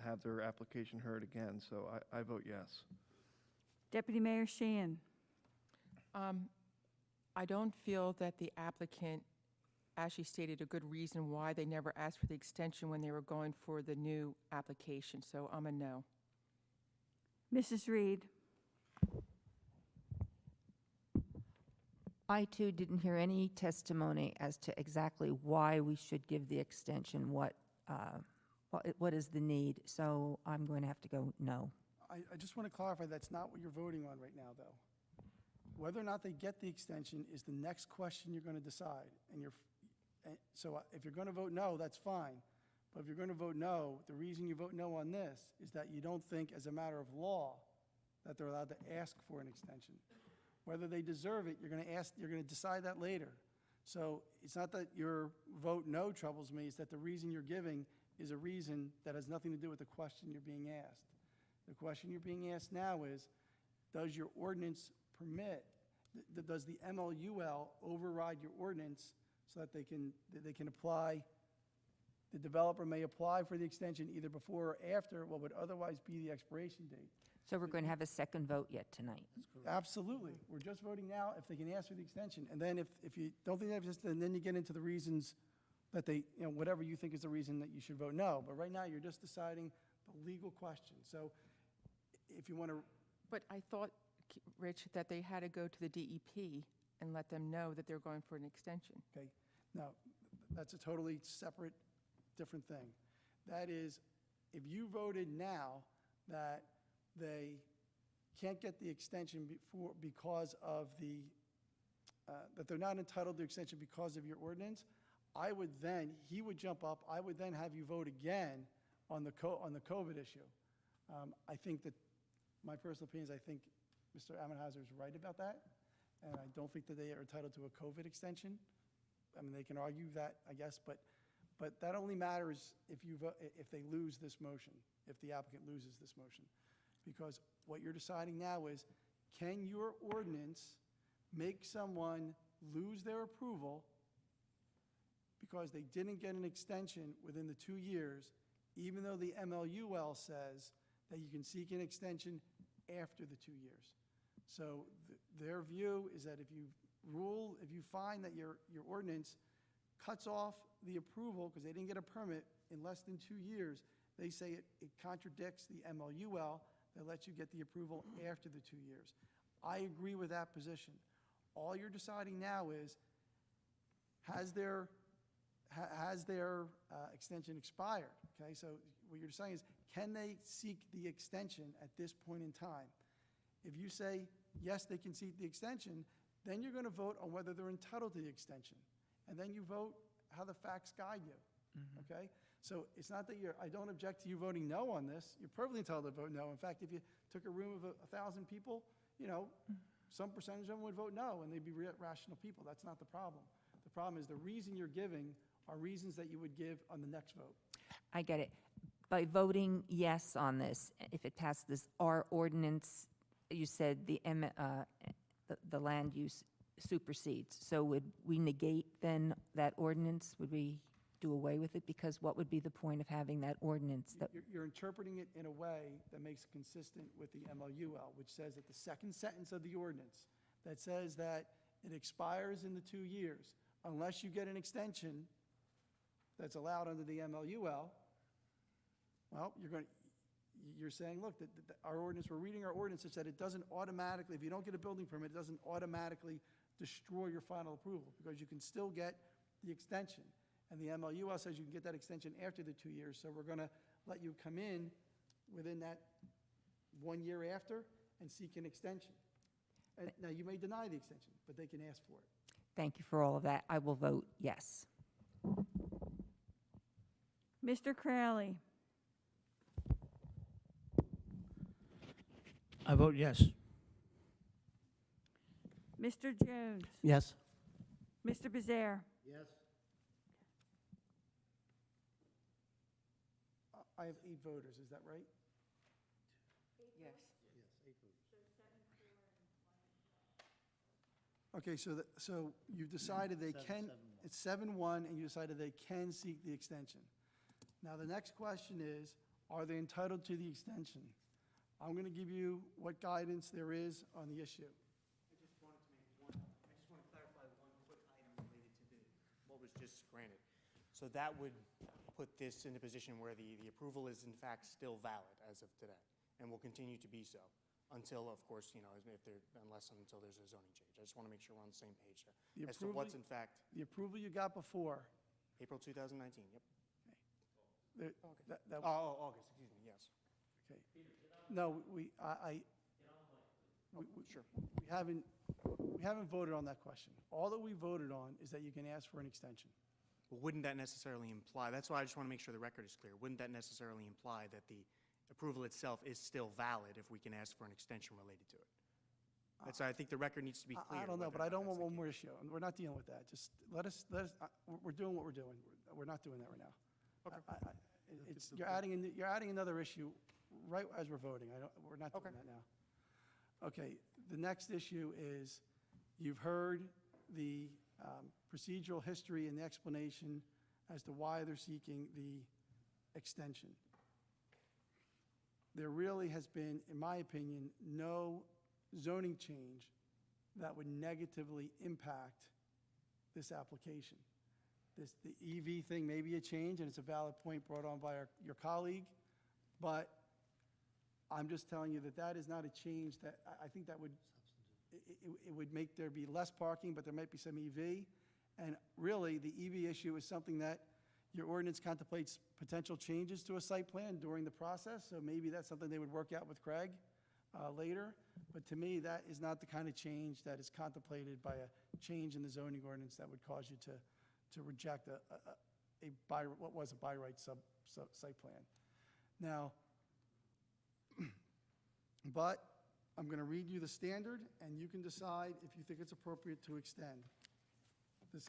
have their application heard again, so I vote yes. Deputy Mayor Sheehan. I don't feel that the applicant actually stated a good reason why they never asked for the extension when they were going for the new application, so I'm a no. Mrs. Reed. I, too, didn't hear any testimony as to exactly why we should give the extension, what is the need, so I'm going to have to go no. I just want to clarify, that's not what you're voting on right now, though. Whether or not they get the extension is the next question you're going to decide. So if you're going to vote no, that's fine. But if you're going to vote no, the reason you vote no on this is that you don't think, as a matter of law, that they're allowed to ask for an extension. Whether they deserve it, you're going to decide that later. So it's not that your vote no troubles me, it's that the reason you're giving is a reason that has nothing to do with the question you're being asked. The question you're being asked now is, does your ordinance permit, does the MLUL override your ordinance so that they can apply, the developer may apply for the extension either before or after what would otherwise be the expiration date. So we're going to have a second vote yet tonight. Absolutely. We're just voting now if they can ask for the extension. And then if you don't think that's, then you get into the reasons that they, whatever you think is the reason that you should vote no. But right now, you're just deciding the legal question. So if you want to. But I thought, Rich, that they had to go to the DEP and let them know that they're going for an extension. Okay. No, that's a totally separate, different thing. That is, if you voted now that they can't get the extension because of the, that they're not entitled to extension because of your ordinance, I would then, he would jump up, I would then have you vote again on the Covet issue. I think that, my personal opinion is I think Mr. Ammenhauser is right about that, and I don't think that they are entitled to a Covet extension. I mean, they can argue that, I guess, but that only matters if if they lose this motion, if the applicant loses this motion. Because what you're deciding now is, can your ordinance make someone lose their approval because they didn't get an extension within the 2 years, even though the MLUL says that you can seek an extension after the 2 years? So their view is that if you find that your ordinance cuts off the approval because they didn't get a permit in less than 2 years, they say it contradicts the MLUL that lets you get the approval after the 2 years. I agree with that position. All you're deciding now is, has their extension expired? Okay, so what you're saying is, can they seek the extension at this point in time? If you say, yes, they can seek the extension, then you're going to vote on whether they're entitled to the extension. And then you vote how the facts guide you, okay? So it's not that I don't object to you voting no on this. You're perfectly entitled to vote no. In fact, if you took a room of 1,000 people, some percentage of them would vote no, and they'd be rational people. That's not the problem. The problem is the reason you're giving are reasons that you would give on the next vote. I get it. By voting yes on this, if it passes, our ordinance, you said the land use supersedes. So would we negate then that ordinance? Would we do away with it? Because what would be the point of having that ordinance? You're interpreting it in a way that makes it consistent with the MLUL, which says that the second sentence of the ordinance that says that it expires in the 2 years unless you get an extension that's allowed under the MLUL. Well, you're saying, look, our ordinance, we're reading our ordinance such that it doesn't automatically, if you don't get a building permit, it doesn't automatically destroy your final approval, because you can still get the extension. And the MLUL says you can get that extension after the 2 years, so we're going to let you come in within that 1 year after and seek an extension. And now, you may deny the extension, but they can ask for it. Thank you for all of that. I will vote yes. Mr. Crowley. I vote yes. Mr. Jones. Yes. Mr. Bezerra. Yes. I have 8 voters, is that right? Yes. Okay, so you've decided they can, it's 7-1, and you decided they can seek the extension. Now, the next question is, are they entitled to the extension? I'm going to give you what guidance there is on the issue. I just want to clarify one quick item related to what was just granted. So that would put this in a position where the approval is in fact still valid as of today, and will continue to be so until, of course, unless and until there's a zoning change. I just want to make sure we're on the same page there as to what's in fact. The approval you got before. April 2019, yep. That- August, excuse me, yes. Okay. No, Sure. we haven't voted on that question. All that we voted on is that you can ask for an extension. Well, wouldn't that necessarily imply, that's why I just want to make sure the record is clear, wouldn't that necessarily imply that the approval itself is still valid if we can ask for an extension related to it? That's why I think the record needs to be clear. I don't know, whether but or I not don't that's want the one case. more issue. We're not dealing with that. Just we're doing what we're doing. We're not doing that right now. Okay. You're adding another issue right as we're voting. We're not doing that now. Okay, the next issue is, you've heard the procedural history and the explanation as to why they're seeking the extension. There really has been, in my opinion, no zoning change that would negatively impact this application. The EV thing may be a change, and it's a valid point brought on by your colleague, but I'm just telling you that is not a change that, I think that would, it would make there be less parking, but there might be some EV. And really, the EV issue is something that your ordinance contemplates potential changes to a site plan during the process, so maybe that's something they would work out with Craig. later. But to me, that is not the kind of change that is contemplated by a change in the zoning ordinance that would cause you to reject what was a by right site plan. Now, but I'm going to read you the standard, and you can decide if you think it's appropriate to extend.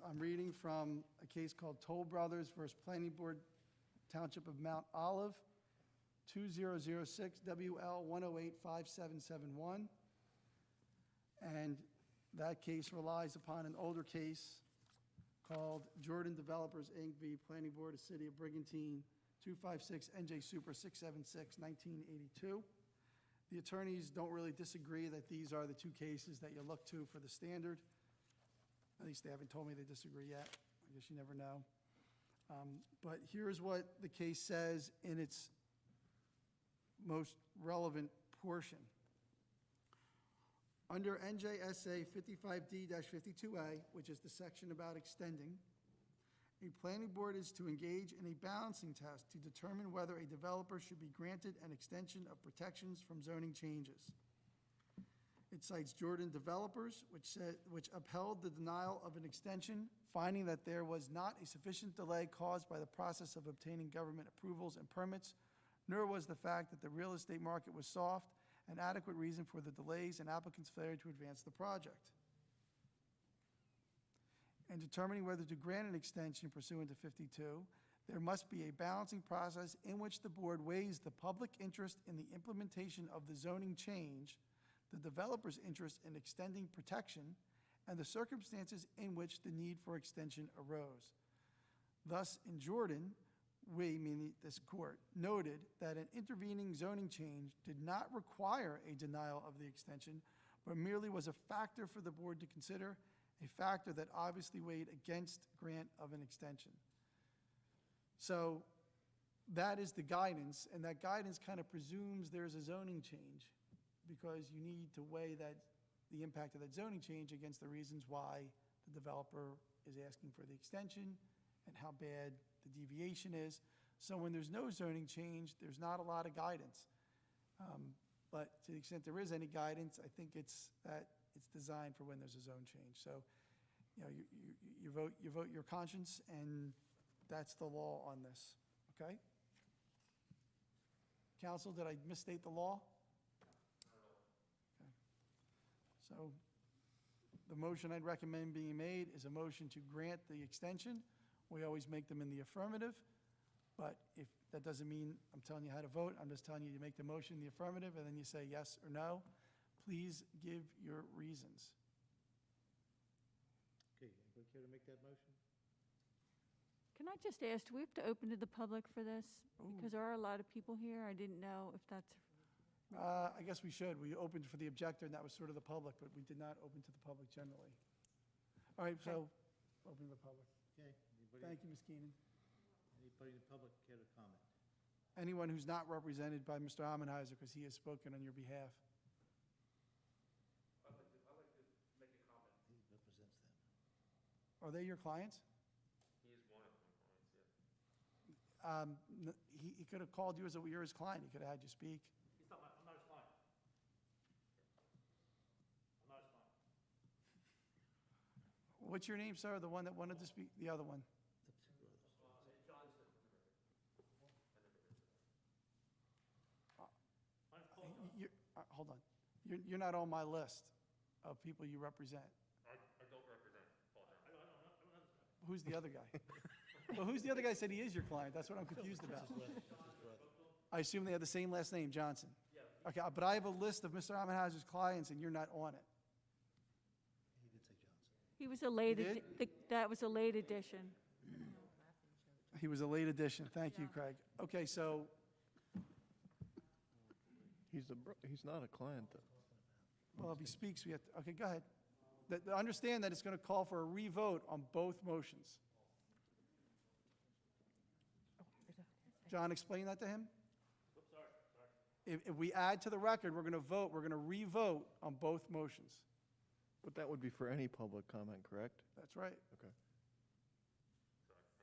I'm reading from a case called Toll Brothers versus Planning Board Township of Mount Olive, 2006 WL 1085771. And that case relies upon an older case called Jordan Developers, Inc. v. Planning Board of City of Brigantine, 256 NJ Super 676, 1982. The attorneys don't really disagree that these are the two cases that you look to for the standard. At least they haven't told me they disagree yet. I guess you never know. But here's what the case says in its most relevant portion. Under NJSA 55D-52A, which is the section about extending, a planning board is to engage in a balancing test to determine whether a developer should be granted an extension of protections from zoning changes. It cites Jordan Developers, which upheld the denial of an extension, finding that there was not a sufficient delay caused by the process of obtaining government approvals and permits, nor was the fact that the real estate market was soft an adequate reason for the delays and applicants' failure to advance the project. In determining whether to grant an extension pursuant to 52, there must be a balancing process in which the board weighs the public interest in the implementation of the zoning change, the developer's interest in extending protection, and the circumstances in which the need for extension arose. Thus, in Jordan, we, meaning this court, noted that an intervening zoning change did not require a denial of the extension, but merely was a factor for the board to consider, a factor that obviously weighed against grant of an extension. So that is the guidance, and that guidance kind of presumes there's a zoning change because you need to weigh the impact of that zoning change against the reasons why the developer is asking for the extension and how bad the deviation is. So when there's no zoning change, there's not a lot of guidance. But to the extent there is any guidance, I think it's designed for when there's a zone change. So, you know, you vote your conscience, and that's the law on this, okay? Counsel, did I misstate the law? Okay. So the motion I'd recommend being made is a motion to grant the extension. We always make them in the affirmative, but if that doesn't mean I'm telling you how to vote, I'm just telling you to make the motion in the affirmative, and then you say yes or no. Please give your reasons. Okay, anybody care to make that motion? Can I just ask, do we have to open to the public for this? Because there are a lot of people here. I didn't know if that's, I guess we should. We opened for the objector, and that was sort of the public, but we did not open to the public generally. All right, so open to the public. Okay, Thank you, Ms. Keenan. anybody in the public care to comment? Anyone who's not represented by Mr. Ammenheiser, because he has spoken on your behalf. I'd like to make a comment. He represents them. Are they your clients? He is one of my clients, yeah. He could have called you as you're his client. He could have had you speak. I'm not his client. I'm not his client. What's your name, sir? The one that wanted to speak? The other one? Hold on. You're not on my list of people you represent. I don't represent Paul Johnson. Who's the other guy? Well, who's the other guy said he is your client? That's what I'm confused about. I assume they have the same last name, Johnson. Yeah. Okay, but I have a list of Mr. Ammenheiser's clients, and you're not on it. He did say Johnson. he was a late, did? that was a late addition. He was a late addition. Thank you, Craig. Okay, so He's not a client, though. well, if he speaks, we have to, okay, go ahead. Understand that it's going to call for a revote on both motions. John, explain that to him. If we add to the record, we're going to revote on both motions. But that would be for any public comment, correct? That's right. Okay.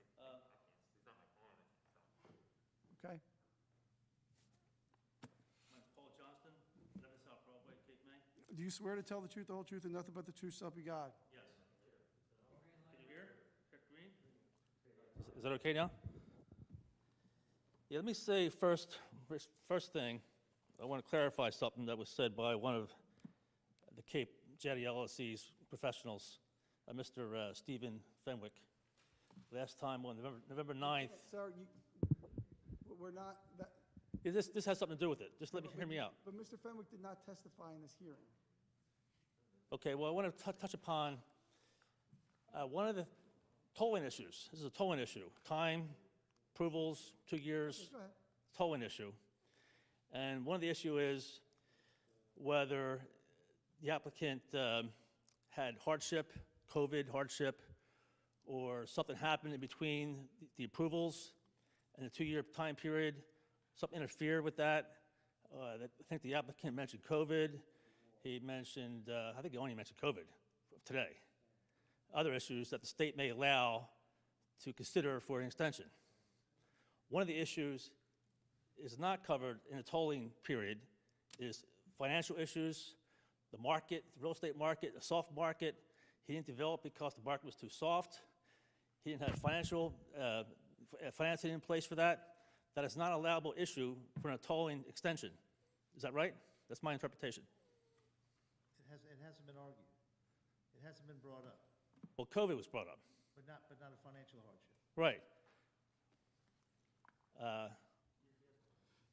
He's not my client, so. Okay. My name's Paul Johnston, 11 South you swear to tell the truth, the whole truth, and nothing but the truth, so help you God? Is that okay now? Yeah, let me say first thing, I want to clarify something that was said by one of the Cape Jetty LLC's professionals, Mr. Stephen Fenwick, last time on November 9th. Sir, we're not, that, Yeah, this has something to do with it. Just hear me out. but Mr. Fenwick did not testify in this hearing. Okay, well, I want to touch upon one of the tolling issues. This is a tolling issue. Time, approvals, 2 years, Go ahead. tolling issue. And one of the issue is whether the applicant had hardship, COVID hardship, or something happened in between the approvals and the 2-year time period, something interfered with that. I think the applicant mentioned COVID. He mentioned, I think he only mentioned COVID today. Other issues that the state may allow to consider for an extension. One of the issues is not covered in the tolling period is financial issues, the market, the real estate market, the soft market. He didn't develop because the market was too soft. He didn't have financing in place for that. That is not an allowable issue for a tolling extension. Is that right? That's my interpretation. It hasn't been argued. It hasn't been brought up. Well, COVID was brought up. But not a financial hardship. Right.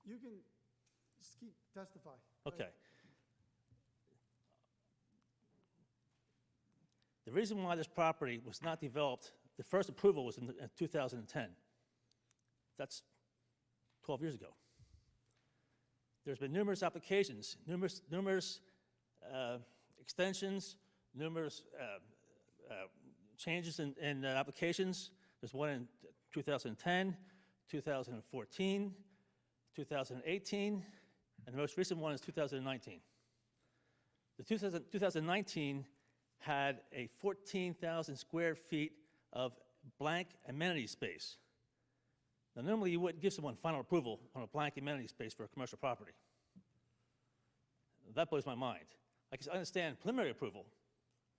You can just keep testify. Go Okay. ahead. The reason why this property was not developed, the first approval was in 2010. That's 12 years ago. There's been numerous applications, numerous extensions, numerous changes in applications. There's one in 2010, 2014, 2018, and the most recent one is 2019. The 2019 had a 14,000 square feet of blank amenity space. Now, normally you wouldn't give someone final approval on a blank amenity space for a commercial property. That blows my mind. I can understand preliminary approval,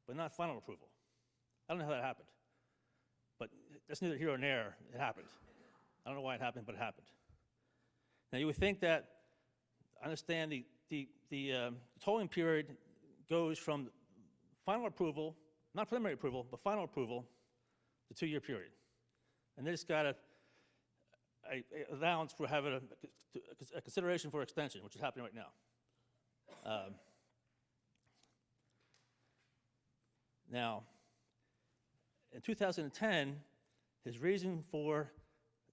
but not final approval. I don't know how that happened. But that's neither here nor there. It happened. I don't know why it happened, but it happened. Now, you would think that, I understand the tolling period goes from final approval, not preliminary approval, but final approval, to 2-year period. And they just got a allowance for having a consideration for extension, which is happening right now. Now, in 2010, his reason for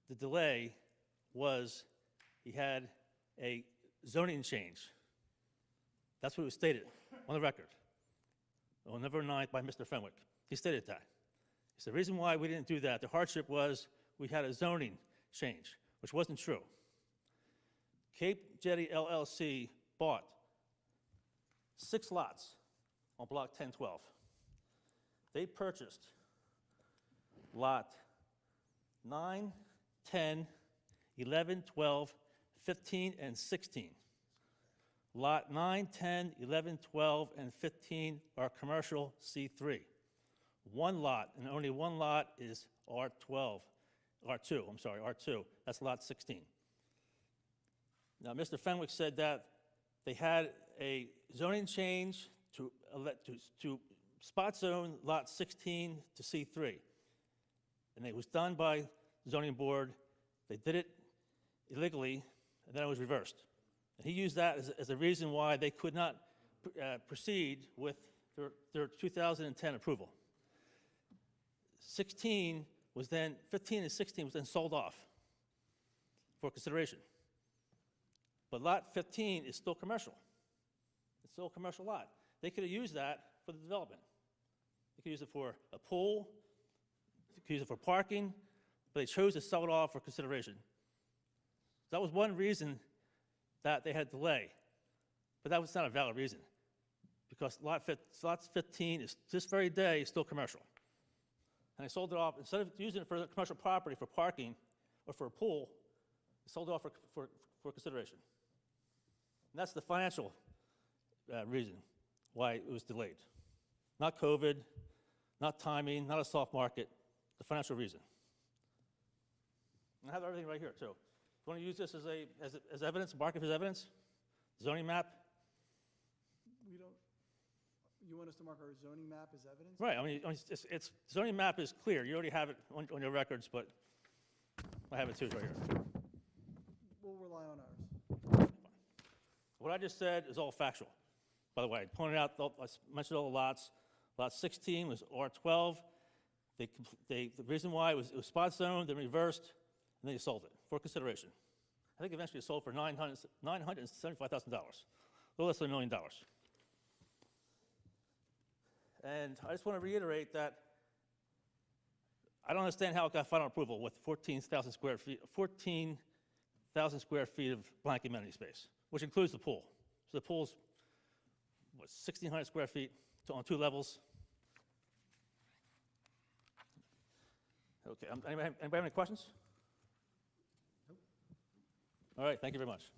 the delay was he had a zoning change. That's what was stated on the record on November 9th by Mr. Fenwick. He stated that. He said the reason why we didn't do that, the hardship was we had a zoning change, which wasn't true. Cape Jetty LLC bought 6 lots on block 1012. They purchased lot 9, 10, 11, 12, 15, and 16. Lot 9, 10, 11, 12, and 15 are commercial C3. One lot, and only one lot, is R2. That's lot 16. Now, Mr. Fenwick said that they had a zoning change to spot zone lot 16 to C3. And it was done by the zoning board. They did it illegally, and then it was reversed. And he used that as a reason why they could not proceed with their 2010 approval. 15 and 16 was then sold off for consideration. But lot 15 is still commercial. It's still a commercial lot. They could have used that for the development. They could use it for a pool, they could use it for parking, but they chose to sell it off for consideration. That was one reason that they had delay, but that was not a valid reason, because lot 15 is this very day still commercial. And they sold it off, instead of using it for a commercial property for parking or for a pool, they sold it off for consideration. And that's the financial reason. why it was delayed. Not COVID, not timing, not a soft market, the financial reason. And I have everything right here, too. If you want to use this as evidence, mark it as evidence, zoning map, We don't, you want us to mark our zoning map as evidence? right, I mean, it's zoning map is clear, you already have it on your records, but I have it too, it's right here. We'll rely on ours. What I just said is all factual. By the way, I pointed out, I mentioned all the lots. Lot 16 was R12. The reason why it was spot zoned, then reversed, and then you sold it for consideration. I think eventually it sold for $975,000, a little less than $1 million. And I just want to reiterate that I don't understand how it got final approval with 14,000 square feet of blank amenity space, which includes the pool. So the pool's, what, 1,600 square feet on 2 levels? Okay, anybody have any questions? All right, thank you very much.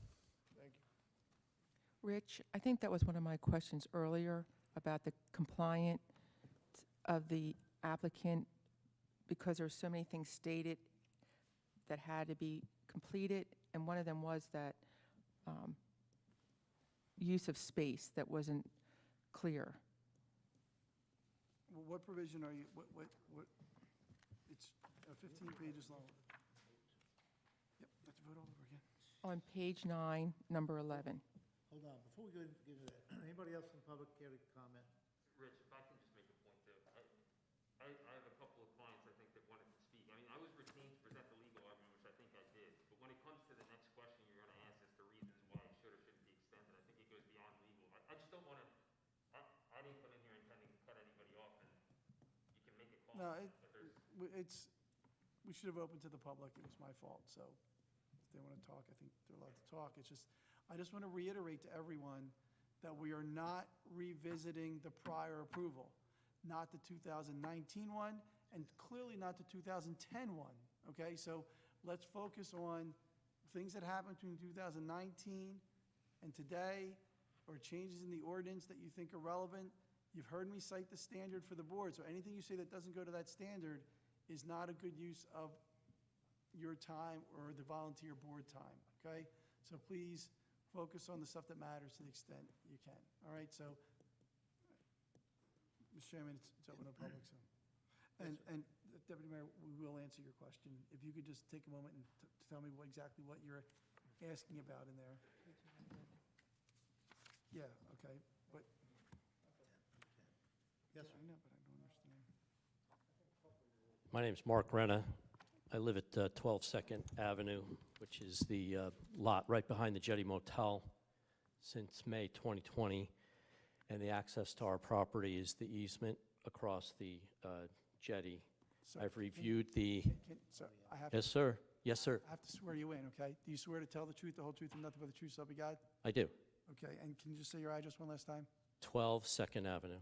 Rich, I think that was one of my questions earlier about the compliance of the applicant, because there are so many things stated that had to be completed, and one of them was that use of space that wasn't clear. Well, what provision are you, it's 15 pages long. Yep, let's vote all over again. On page 9, number 11. Hold on, before we get into that, anybody else in the public care to comment? Rich, if I can just make a point too. I have a couple of clients, I think, that wanted to speak. I mean, I was retained to present the legal argument, which I think I did. But when it comes to the next question you're going to ask as to reasons why it should or shouldn't be extended, I think it goes beyond legal. I just don't want to, I didn't come in here intending to cut anybody off, and you can make a call. No, but there's, we should have opened to the public. It was my fault, so if they want to talk, I think they're allowed to talk. It's just, I just want to reiterate to everyone that we are not revisiting the prior approval, not the 2019 one, and clearly not the 2010 one, okay? So let's focus on things that happened between 2019 and today, or changes in the ordinance that you think are relevant. You've heard me cite the standard for the board, so anything you say that doesn't go to that standard is not a good use of your time or the volunteer board time, okay? So please focus on the stuff that matters to the extent you can, all right? So, Mr. Chairman, it's open to the public, so. And Deputy Mayor, we will answer your question. If you could just take a moment and tell me exactly what you're asking about in there. Yeah, okay, but. Yes, I know, but I don't understand. My name's Mark Renna. I live at 12 2nd Avenue, which is the lot right behind the Jetty Motel since May 2020. And the access to our property is the easement across the jetty. So I've reviewed the... So I have. Yes, sir. Yes, sir. I have to swear you in, okay? Do you swear to tell the truth, the whole truth, and nothing but the truth, so help you God? I do. Okay, and can you just say your address one last time? 12 2nd Avenue.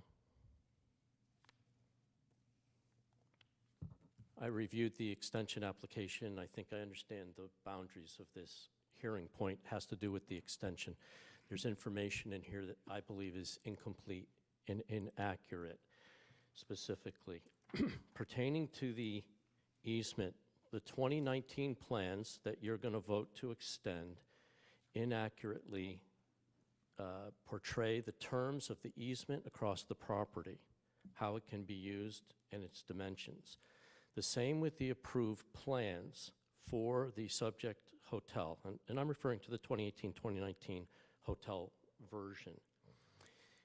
I reviewed the extension application. I think I understand the boundaries of this hearing point has to do with the extension. There's information in here that I believe is incomplete and inaccurate, specifically. Pertaining to the easement, the 2019 plans that you're going to vote to extend inaccurately portray the terms of the easement across the property, how it can be used, and its dimensions. The same with the approved plans for the subject hotel, and I'm referring to the 2018-2019 hotel version.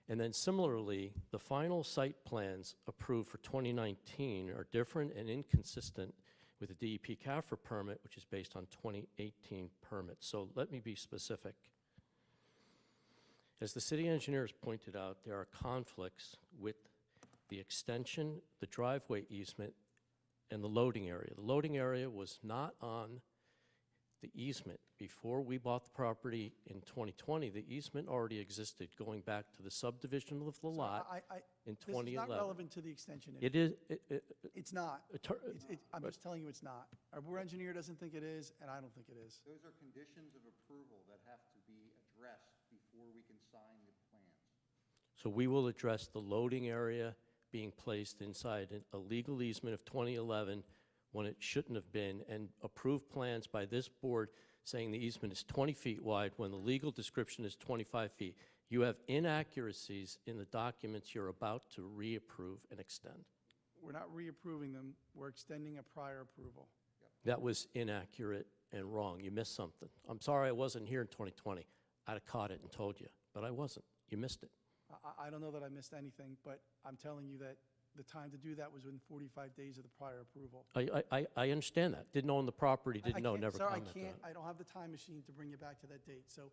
And then similarly, the final site plans approved for 2019 are different and inconsistent with the DEP CAFRA permit, which is based on 2018 permits. So let me be specific. As the city engineers pointed out, there are conflicts with the extension, the driveway easement, and the loading area. The loading area was not on the easement. Before we bought the property in 2020, the easement already existed, going back to the subdivision of the lot in 2011. This is not relevant to the extension. It is. It's not. I'm just telling you it's not. Our board engineer doesn't think it is, and I don't think it is. Those are conditions of approval that have to be addressed before we can sign the plans. So we will address the loading area being placed inside a legal easement of 2011 when it shouldn't have been, and approve plans by this board saying the easement is 20 feet wide when the legal description is 25 feet. You have inaccuracies in the documents you're about to reapprove and extend. We're not reapproving them, we're extending a prior approval. That was inaccurate and wrong. You missed something. I'm sorry I wasn't here in 2020. I'd have caught it and told you, but I wasn't. You missed it. I don't know that I missed anything, but I'm telling you that the time to do that was within 45 days of the prior approval. I understand that. Didn't own the property, I didn't know, can't- never sir, commented on it. I don't have the time machine to bring you back to that date. So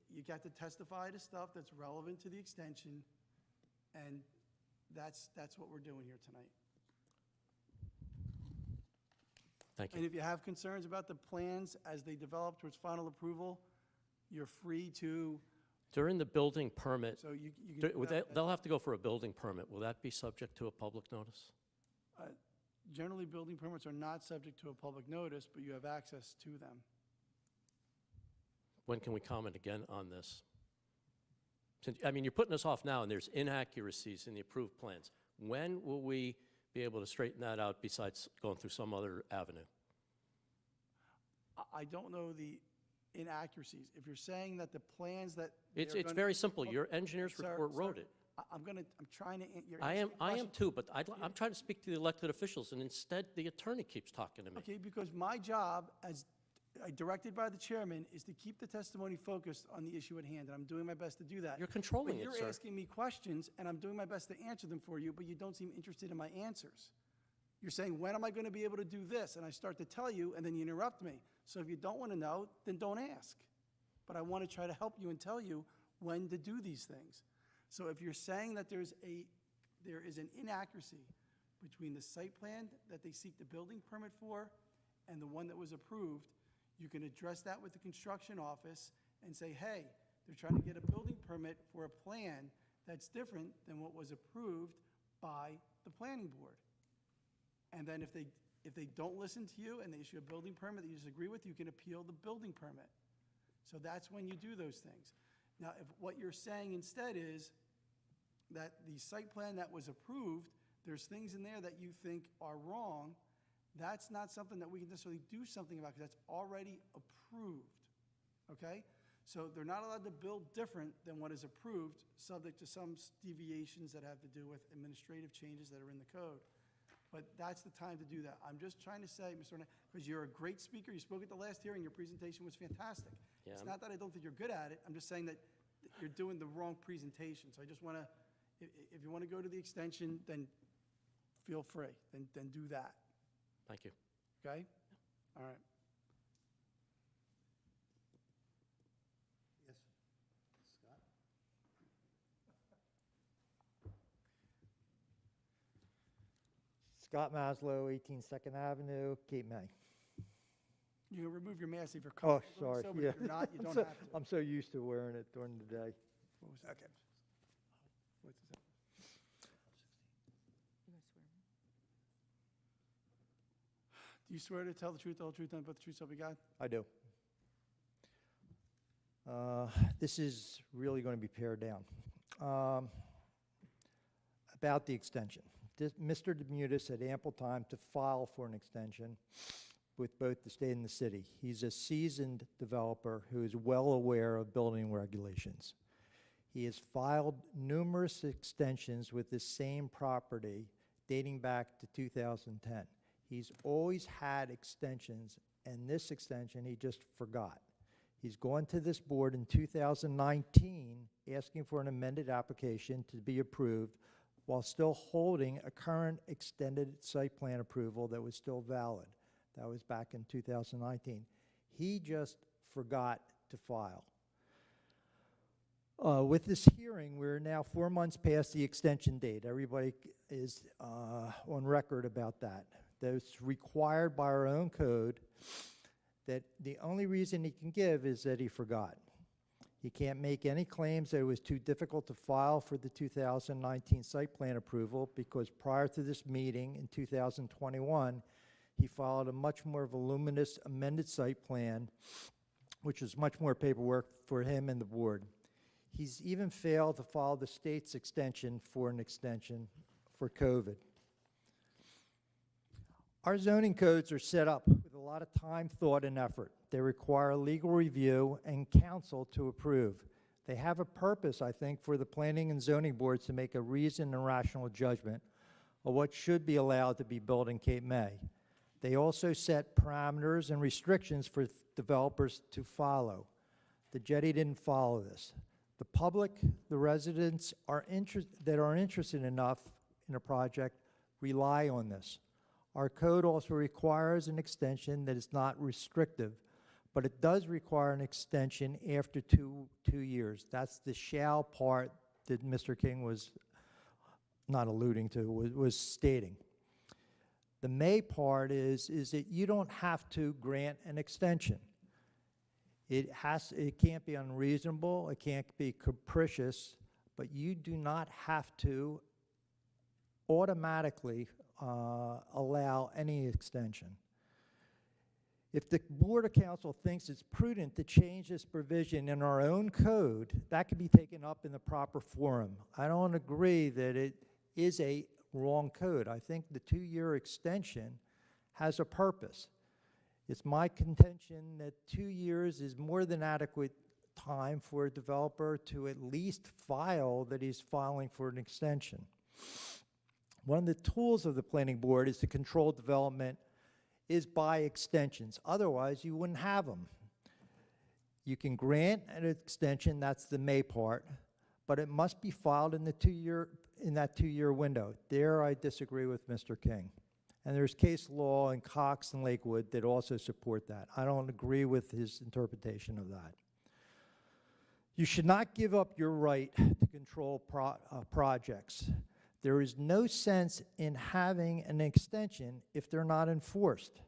you got to testify to stuff that's relevant to the extension, and that's what we're doing here tonight. Thank And you. if you have concerns about the plans as they develop towards final approval, you're free to, During the building permit, so you can. do that. they'll have to go for a building permit. Will that be subject to a public notice? Generally, building permits are not subject to a public notice, but you have access to them. When can we comment again on this? I mean, you're putting us off now, and there's inaccuracies in the approved plans. When will we be able to straighten that out besides going through some other avenue? I don't know the inaccuracies. If you're saying that the plans that. It's they're gonna- very simple. Okay, Your engineer's sir, report wrote sir, it. I'm trying to, you're I asking am questions. too, but I'm trying to speak to the elected officials, and instead, the attorney keeps talking to me. Okay, because my job, as directed by the chairman, is to keep the testimony focused on the issue at hand, and I'm doing my best to do that. You're controlling But it, you're sir. asking me questions, and I'm doing my best to answer them for you, but you don't seem interested in my answers. You're saying, when am I going to be able to do this? And I start to tell you, and then you interrupt me. So if you don't want to know, then don't ask. But I want to try to help you and tell you when to do these things. So if you're saying that there is an inaccuracy between the site plan that they seek the building permit for and the one that was approved, you can address that with the construction office and say, hey, they're trying to get a building permit for a plan that's different than what was approved by the planning board. And then if they don't listen to you and they issue a building permit that you disagree with, you can appeal the building permit. So that's when you do those things. Now, if what you're saying instead is that the site plan that was approved, there's things in there that you think are wrong, that's not something that we can necessarily do something about because that's already approved, okay? So they're not allowed to build different than what is approved, subject to some deviations that have to do with administrative changes that are in the code. But that's the time to do that. I'm just trying to say, Mr. Arnett, because you're a great speaker, you spoke at the last hearing, your presentation was fantastic. Yeah, It's not that I don't think you're good at it, I'm just saying that you're doing the wrong presentation. So I just want to, if you want to go to the extension, then feel free, then do that, Thank you. okay? All right. Yes, Scott? Scott Maslow, 18 Second Avenue, Cape May. You can remove your mask if you're Oh, comfortable. sorry, So, but yeah. if you're not, you don't So- have to. I'm so used to wearing it during the day. What was that? Okay. What's that? Do you swear to tell the truth, the whole truth, and but the truth, so help you God? I do. This is really going to be pared down. About the extension. Mr. Demutis had ample time to file for an extension with both the state and the city. He's a seasoned developer who is well aware of building regulations. He has filed numerous extensions with the same property dating back to 2010. He's always had extensions, and this extension he just forgot. He's gone to this board in 2019 asking for an amended application to be approved while still holding a current extended site plan approval that was still valid. That was back in 2019. He just forgot to file. With this hearing, we're now 4 months past the extension date. Everybody is on record about that. That's required by our own code, that the only reason he can give is that he forgot. He can't make any claims that it was too difficult to file for the 2019 site plan approval because prior to this meeting in 2021, he filed a much more voluminous amended site plan, which was much more paperwork for him and the board. He's even failed to follow the state's extension for an extension for COVID. Our zoning codes are set up with a lot of time, thought, and effort. They require legal review and counsel to approve. They have a purpose, I think, for the planning and zoning boards to make a reasoned and rational judgment of what should be allowed to be built in Cape May. They also set parameters and restrictions for developers to follow. The jetty didn't follow this. The public, the residents that are interested enough in a project rely on this. Our code also requires an extension that is not restrictive, but it does require an extension after two years. That's the shall part that Mr. King was not alluding to, was stating. The may part is that you don't have to grant an extension. It can't be unreasonable, it can't be capricious, but you do not have to automatically allow any extension. If the Board of Council thinks it's prudent to change this provision in our own code, that could be taken up in the proper forum. I don't agree that it is a wrong code. I think the 2-year extension has a purpose. It's my contention that 2 years is more than adequate time for a developer to at least file that he's filing for an extension. One of the tools of the planning board is to control development is by extensions. Otherwise, you wouldn't have them. You can grant an extension, that's the may part, but it must be filed in that 2-year window. There I disagree with Mr. King. And there's case law in Cox and Lakewood that also support that. I don't agree with his interpretation of that. You should not give up your right to control projects. There is no sense in having an extension if they're not enforced.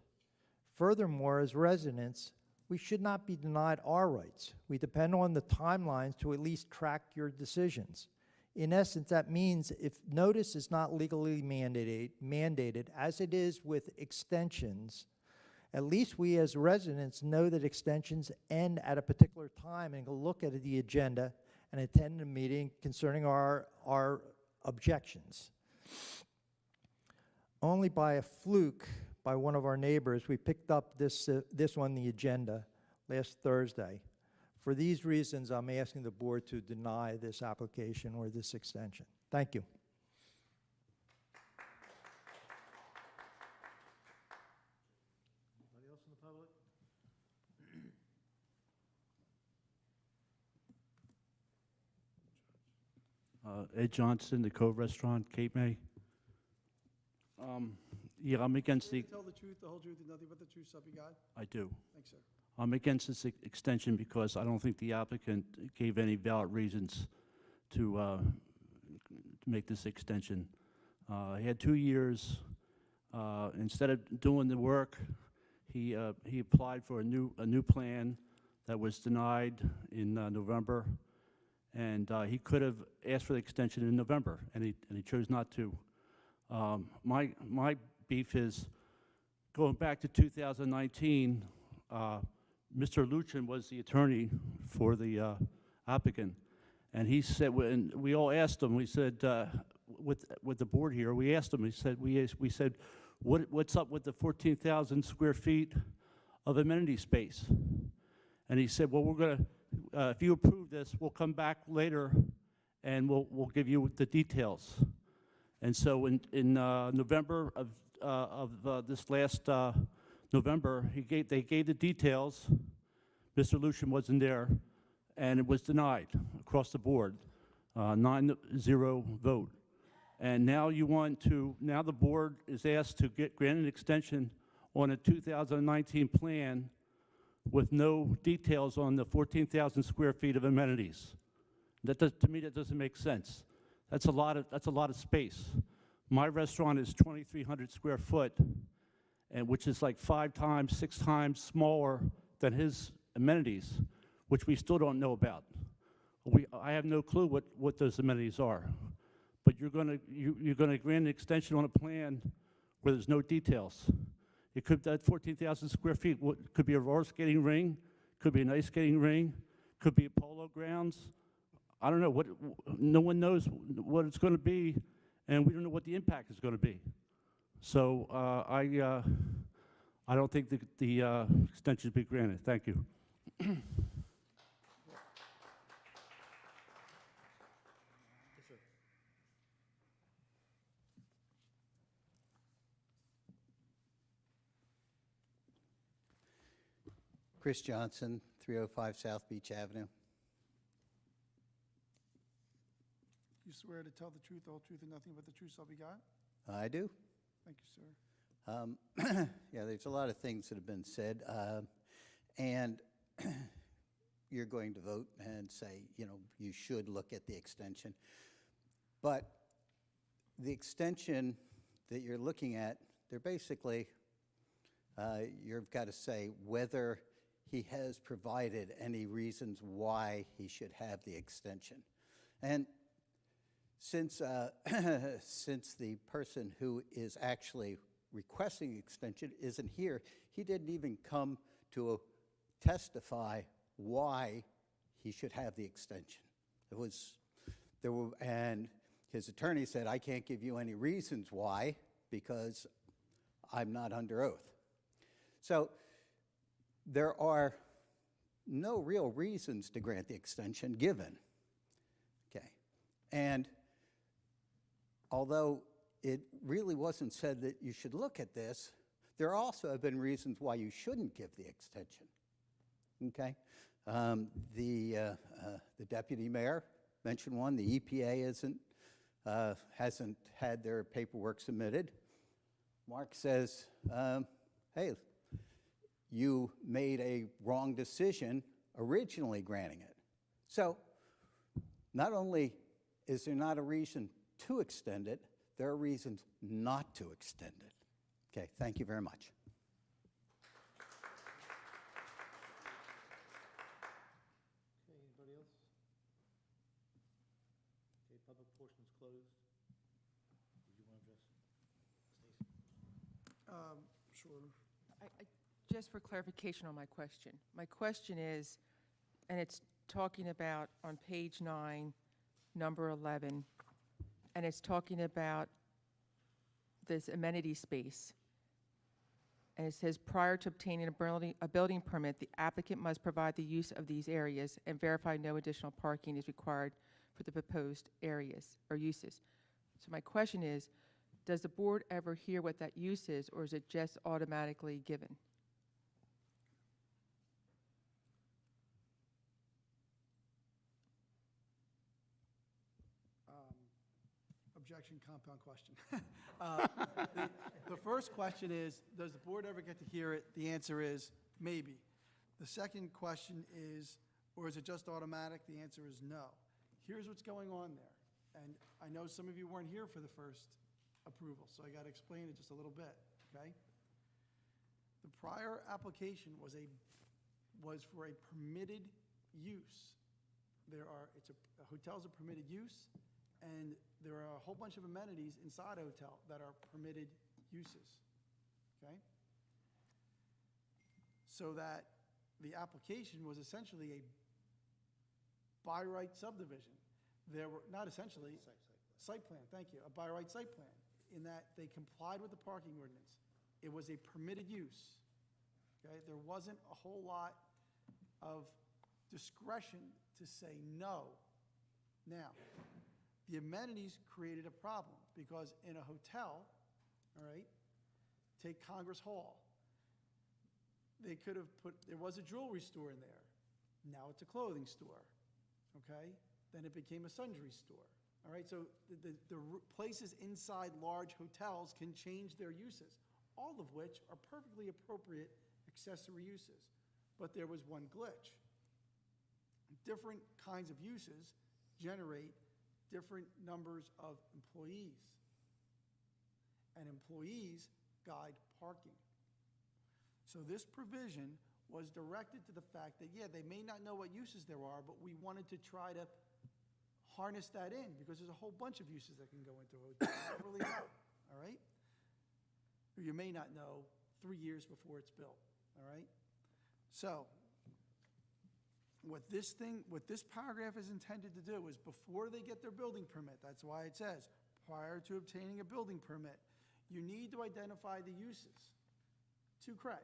Furthermore, as residents, we should not be denied our rights. We depend on the timelines to at least track your decisions. In essence, that means if notice is not legally mandated, as it is with extensions, at least we as residents know that extensions end at a particular time and go look at the agenda and attend a meeting concerning our objections. Only by a fluke by one of our neighbors, we picked up this on the agenda last Thursday. For these reasons, I'm asking the board to deny this application or this extension. Thank you. Anybody else in the public? Ed Johnson, the Cove Restaurant, Cape May. Yeah, I'm against the... Tell the truth, the whole truth, and nothing but the truth, so help you God? I do. Thanks, sir. I'm against this extension because I don't think the applicant gave any valid reasons to make this extension. He had 2 years. Instead of doing the work, he applied for a new plan that was denied in November, and he could have asked for the extension in November, and he chose not to. My beef is going back to 2019. Mr. Luchin was the attorney for the applicant, and he said, when we all asked him, we said, with the board here, we asked him, we said, what's up with the 14,000 square feet of amenity space? And he said, well, we're going to, if you approve this, we'll come back later and we'll give you the details. And so in November of this last November, they gave the details. Mr. Luchin wasn't there, and it was denied across the board, 9-0 vote. And now now the board is asked to grant an extension on a 2019 plan with no details on the 14,000 square feet of amenities. To me, that doesn't make sense. That's a lot of space. My restaurant is 2,300 square foot, and which is like 5 times, 6 times smaller than his amenities, which we still don't know about. I have no clue what those amenities are. But you're going to grant an extension on a plan where there's no details. It could, that 14,000 square feet could be a roller skating ring, could be an ice skating ring, could be polo grounds. I don't know no one knows what it's going to be, and we don't know what the impact is going to be. So I don't think the extension should be granted. Thank you. Chris Johnson, 305 South Beach Avenue. You swear to tell the truth, the whole truth, and nothing but the truth, so help you God? I do. Thank you, sir. Yeah, there's a lot of things that have been said, and you're going to vote and say, you know, you should look at the extension. But the extension that you're looking at, they're basically, you've got to say whether he has provided any reasons why he should have the extension. And since, since the person who is actually requesting extension isn't here, he didn't even come to testify why he should have the extension. And his attorney said, I can't give you any reasons why because I'm not under oath. So there are no real reasons to grant the extension given. Okay. And although it really wasn't said that you should look at this, there also have been reasons why you shouldn't give the extension. Okay? The deputy mayor mentioned one. The EPA hasn't had their paperwork submitted. Mark says, hey, you made a wrong decision originally granting it. So not only is there not a reason to extend it, there are reasons not to extend it. Okay, thank you very much. Okay, anybody else? Okay, public portion is closed. Did you want to address Stacy? Sure. Just for clarification on my question is, and it's talking about on page 9, number 11, and it's talking about this amenity space. And it says, prior to obtaining a building permit, the applicant must provide the use of these areas and verify no additional parking is required for the proposed areas or uses. So my question is, does the board ever hear what that use is, or is it just automatically given? Objection, compound question. The first question is, does the board ever get to hear it? The answer is maybe. The second question is, or is it just automatic? The answer is no. Here's what's going on there. And I know some of you weren't here for the first approval, so I got to explain it just a little bit, okay? The prior application was for a permitted use. A hotel's a permitted use, and there are a whole bunch of amenities inside a hotel that are permitted uses, okay? So that the application was essentially a by right subdivision. There were, not essentially, site plan, thank you, a by right site plan, in that they complied with the parking ordinance. It was a permitted use, okay? There wasn't a whole lot of discretion to say no. Now, the amenities created a problem because in a hotel, all right, take Congress Hall, they could have there was a jewelry store in there. Now it's a clothing store, okay? Then it became a sundry store, all right? So the places inside large hotels can change their uses, all of which are perfectly appropriate accessory uses. But there was one glitch. Different kinds of uses generate different numbers of employees, and employees guide parking. So this provision was directed to the fact that, yeah, they may not know what uses there are, but we wanted to try to harness that in because there's a whole bunch of uses that can go into a hotel. You don't really know, all right? Or you may not know 3 years before it's built, all right? So what this paragraph is intended to do is before they get their building permit, that's why it says, prior to obtaining a building permit, you need to identify the uses to Craig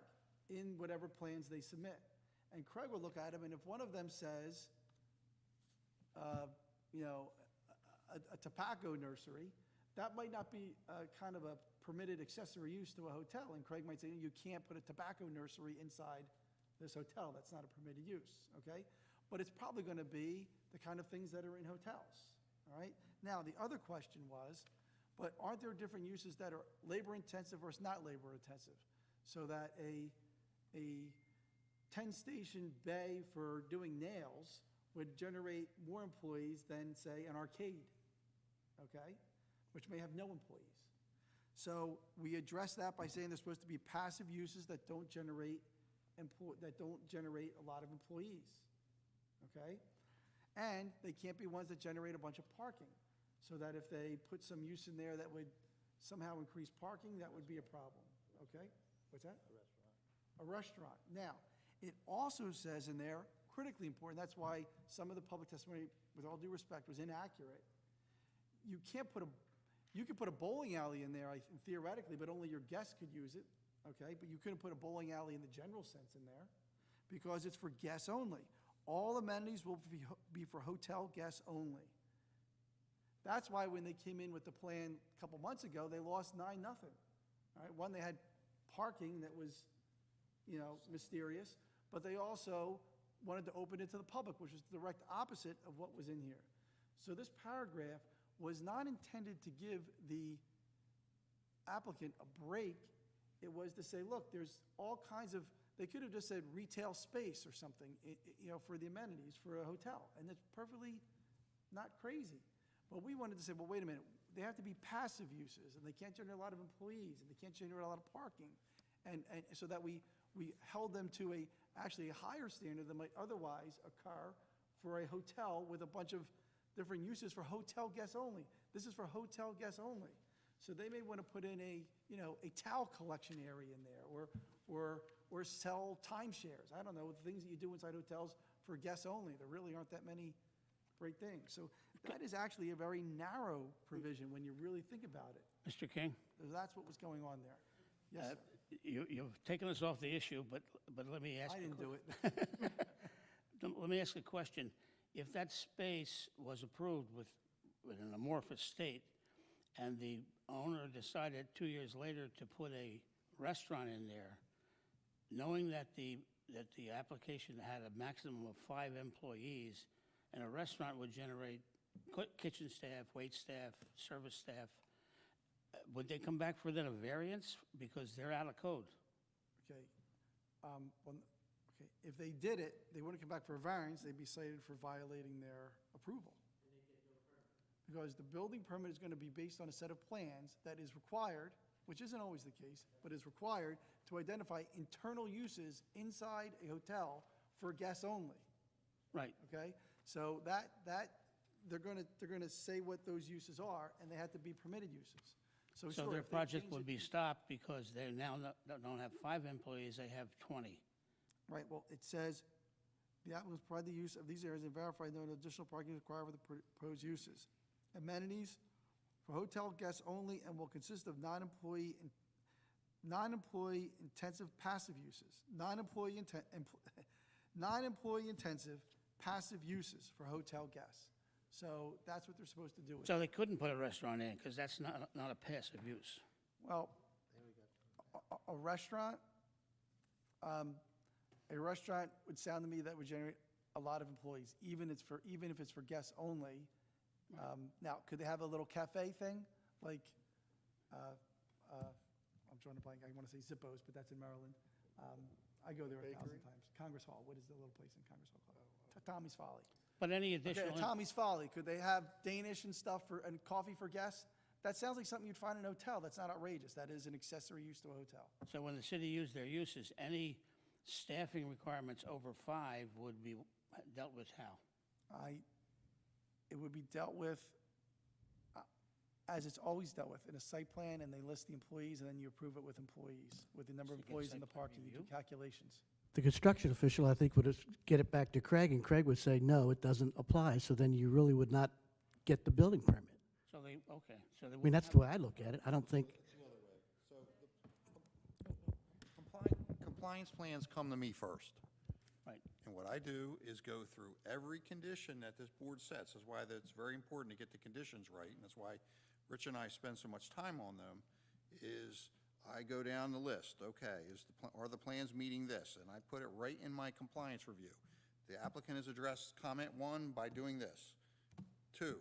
in whatever plans they submit. And Craig will look at them, and if one of them says, you know, a tobacco nursery, that might not be kind of a permitted accessory use to a hotel. And Craig might say, you can't put a tobacco nursery inside this hotel. That's not a permitted use, okay? But it's probably going to be the kind of things that are in hotels, all right? Now, the other question was, but aren't there different uses that are labor-intensive versus not labor-intensive? So that a 10-station bay for doing nails would generate more employees than, say, an arcade, okay? Which may have no employees. So we address that by saying there's supposed to be passive uses that don't generate a lot of employees, okay? And they can't be ones that generate a bunch of parking, so that if they put some use in there that would somehow increase parking, that would be a problem, okay? What's that? A restaurant. Now, it also says in there, critically important, that's why some of the public testimony, with all due respect, was inaccurate. You could put a bowling alley in there, theoretically, but only your guests could use it, okay? But you couldn't put a bowling alley in the general sense in there because it's for guests only. All amenities will be for hotel guests only. That's why when they came in with the plan a couple months ago, they lost 9-0. All right, one, they had parking that was, you know, mysterious, but they also wanted to open it to the public, which was the direct opposite of what was in here. So this paragraph was not intended to give the applicant a break. It was to say, look, there's all kinds of, they could have just said retail space or something, you know, for the amenities for a hotel, and it's perfectly not crazy. But we wanted to say, well, wait a minute, they have to be passive uses, and they can't generate a lot of employees, and they can't generate a lot of parking, and so that we held them to actually a higher standard than might otherwise occur for a hotel with a bunch of different uses for hotel guests only. This is for hotel guests only. So they may want to put in a towel collection area in there, or sell timeshares. I don't know, the things that you do inside hotels for guests only. There really aren't that many great things. So that is actually a very narrow provision when you really think about it. Mr. King? That's what was going on there. Yes, sir. You've taken us off the issue, but let me ask. I didn't do it. Let me ask a question. If that space was approved with an amorphous state, and the owner decided 2 years later to put a restaurant in there, knowing that the application had a maximum of 5 employees, and a restaurant would generate kitchen staff, wait staff, service staff, would they come back for then a variance because they're out of code? Okay. Okay. If they did it, they wouldn't come back for a variance, they'd be cited for violating their approval. Because the building permit is going to be based on a set of plans that is required, which isn't always the case, but is required to identify internal uses inside a hotel for guests only. Right. Okay? So that they're going to say what those uses are, and they have to be permitted uses. So sure, their if they project change would it- be stopped because they now don't have 5 employees, they have 20. Right, well, it says, the applicant will provide the use of these areas and verify no additional parking is required for the proposed uses. Amenities for hotel guests only and will consist of non-employee intensive passive uses. Non-employee intensive passive uses for hotel guests. So that's what they're supposed to do. So they couldn't put a restaurant in because that's not a passive use. Well, a restaurant would sound to me that would generate a lot of employees, even if it's for guests only. Now, could they have a little cafe thing, like, I'm drawing a blank, I want to say Zippos, but that's in Maryland. I go there 1,000 times. Congress Hall, what is the little place in Congress Hall called? Tommy's Folly. But any Okay, additional... Tommy's Folly, could they have Danish and stuff and coffee for guests? That sounds like something you'd find in a hotel. That's not outrageous. That is an accessory use to a hotel. So when the city used their uses, any staffing requirements over 5 would be dealt with how? It would be dealt with, as it's always dealt with, in a site plan, and they list the employees, and then you approve it with employees, with the number of So you get employees in site the plan parking, you do review? calculations. The construction official, I think, would get it back to Craig, and Craig would say, no, it doesn't apply, so then you really would not get the building permit. So they, okay, so they I mean, wouldn't that's have- the way I look at it. I don't think, Compliance plans come to me first. Right. And what I do is go through every condition that this board sets. That's why it's very important to get the conditions right, and that's why Rich and I spend so much time on them, is I go down the list. Okay, are the plans meeting this? And I put it right in my compliance review. The applicant has addressed comment 1 by doing this. 2,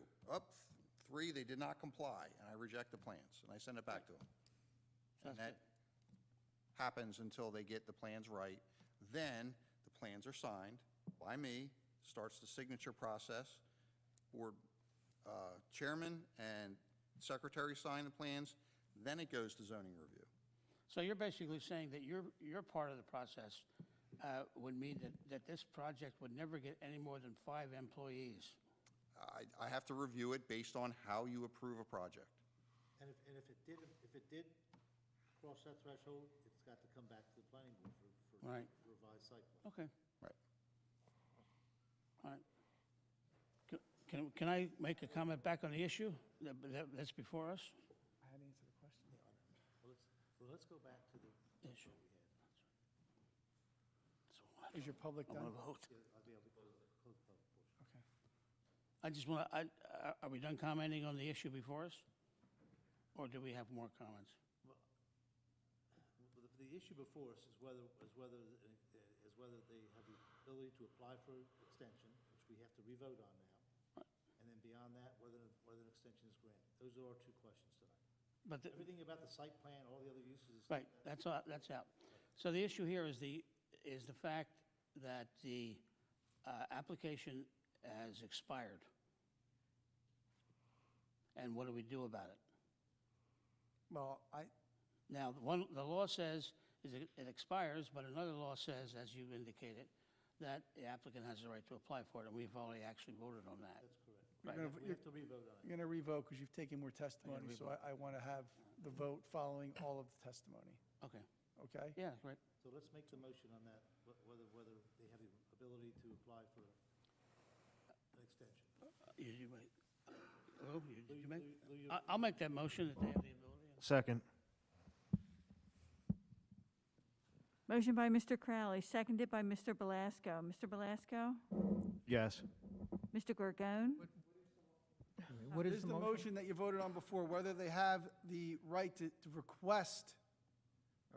3, they did not comply, and I reject the plans, and I send it back to them. And Sounds that happens until they get the plans right. Then the plans are signed by me, starts the signature process. Board chairman and secretary sign the plans, then it goes to zoning review. So you're basically saying that your part of the process would mean that this project would never get any more than 5 employees? I have to review it based on how you approve a project. And if it did cross that threshold, it's got to come back to the planning board for Right. revised site plan. Okay. Right. All right. Can I make a comment back on the issue that's before us? I hadn't answered the question. Well, let's go back to the Issue. Is your public I done? want to vote. I'll be able to close the public portion. Okay. I just want to, are we done commenting on the issue before us? Or do we have more comments? The issue before us is whether they have the ability to apply for extension, which we have to revote on now. And then beyond that, whether an extension is granted. Those are our 2 questions tonight. But Everything about the site plan, all the other uses. right, that's out. So the issue here is the fact that the application has expired. And what do we do about it? Well, Now, the law says it expires, but another law says, as you indicated, that the applicant has the right to apply for it, and we've already actually voted on that. That's correct. Right. We have to revote on it. you're going to revoke because you've taken more testimony, so I want to have the vote following all of the testimony, Okay, okay? yeah, right. So let's make the motion on that, whether they have the ability to apply for an extension. You wait. Lou, did you make? Lou, you- I'll make that motion that they have the ability. Second. Motion by Mr. Crowley, seconded by Mr. Belasco. Mr. Belasco? Yes. Mr. Gorgone? What This is the motion? motion that you voted on before, whether they have the right to request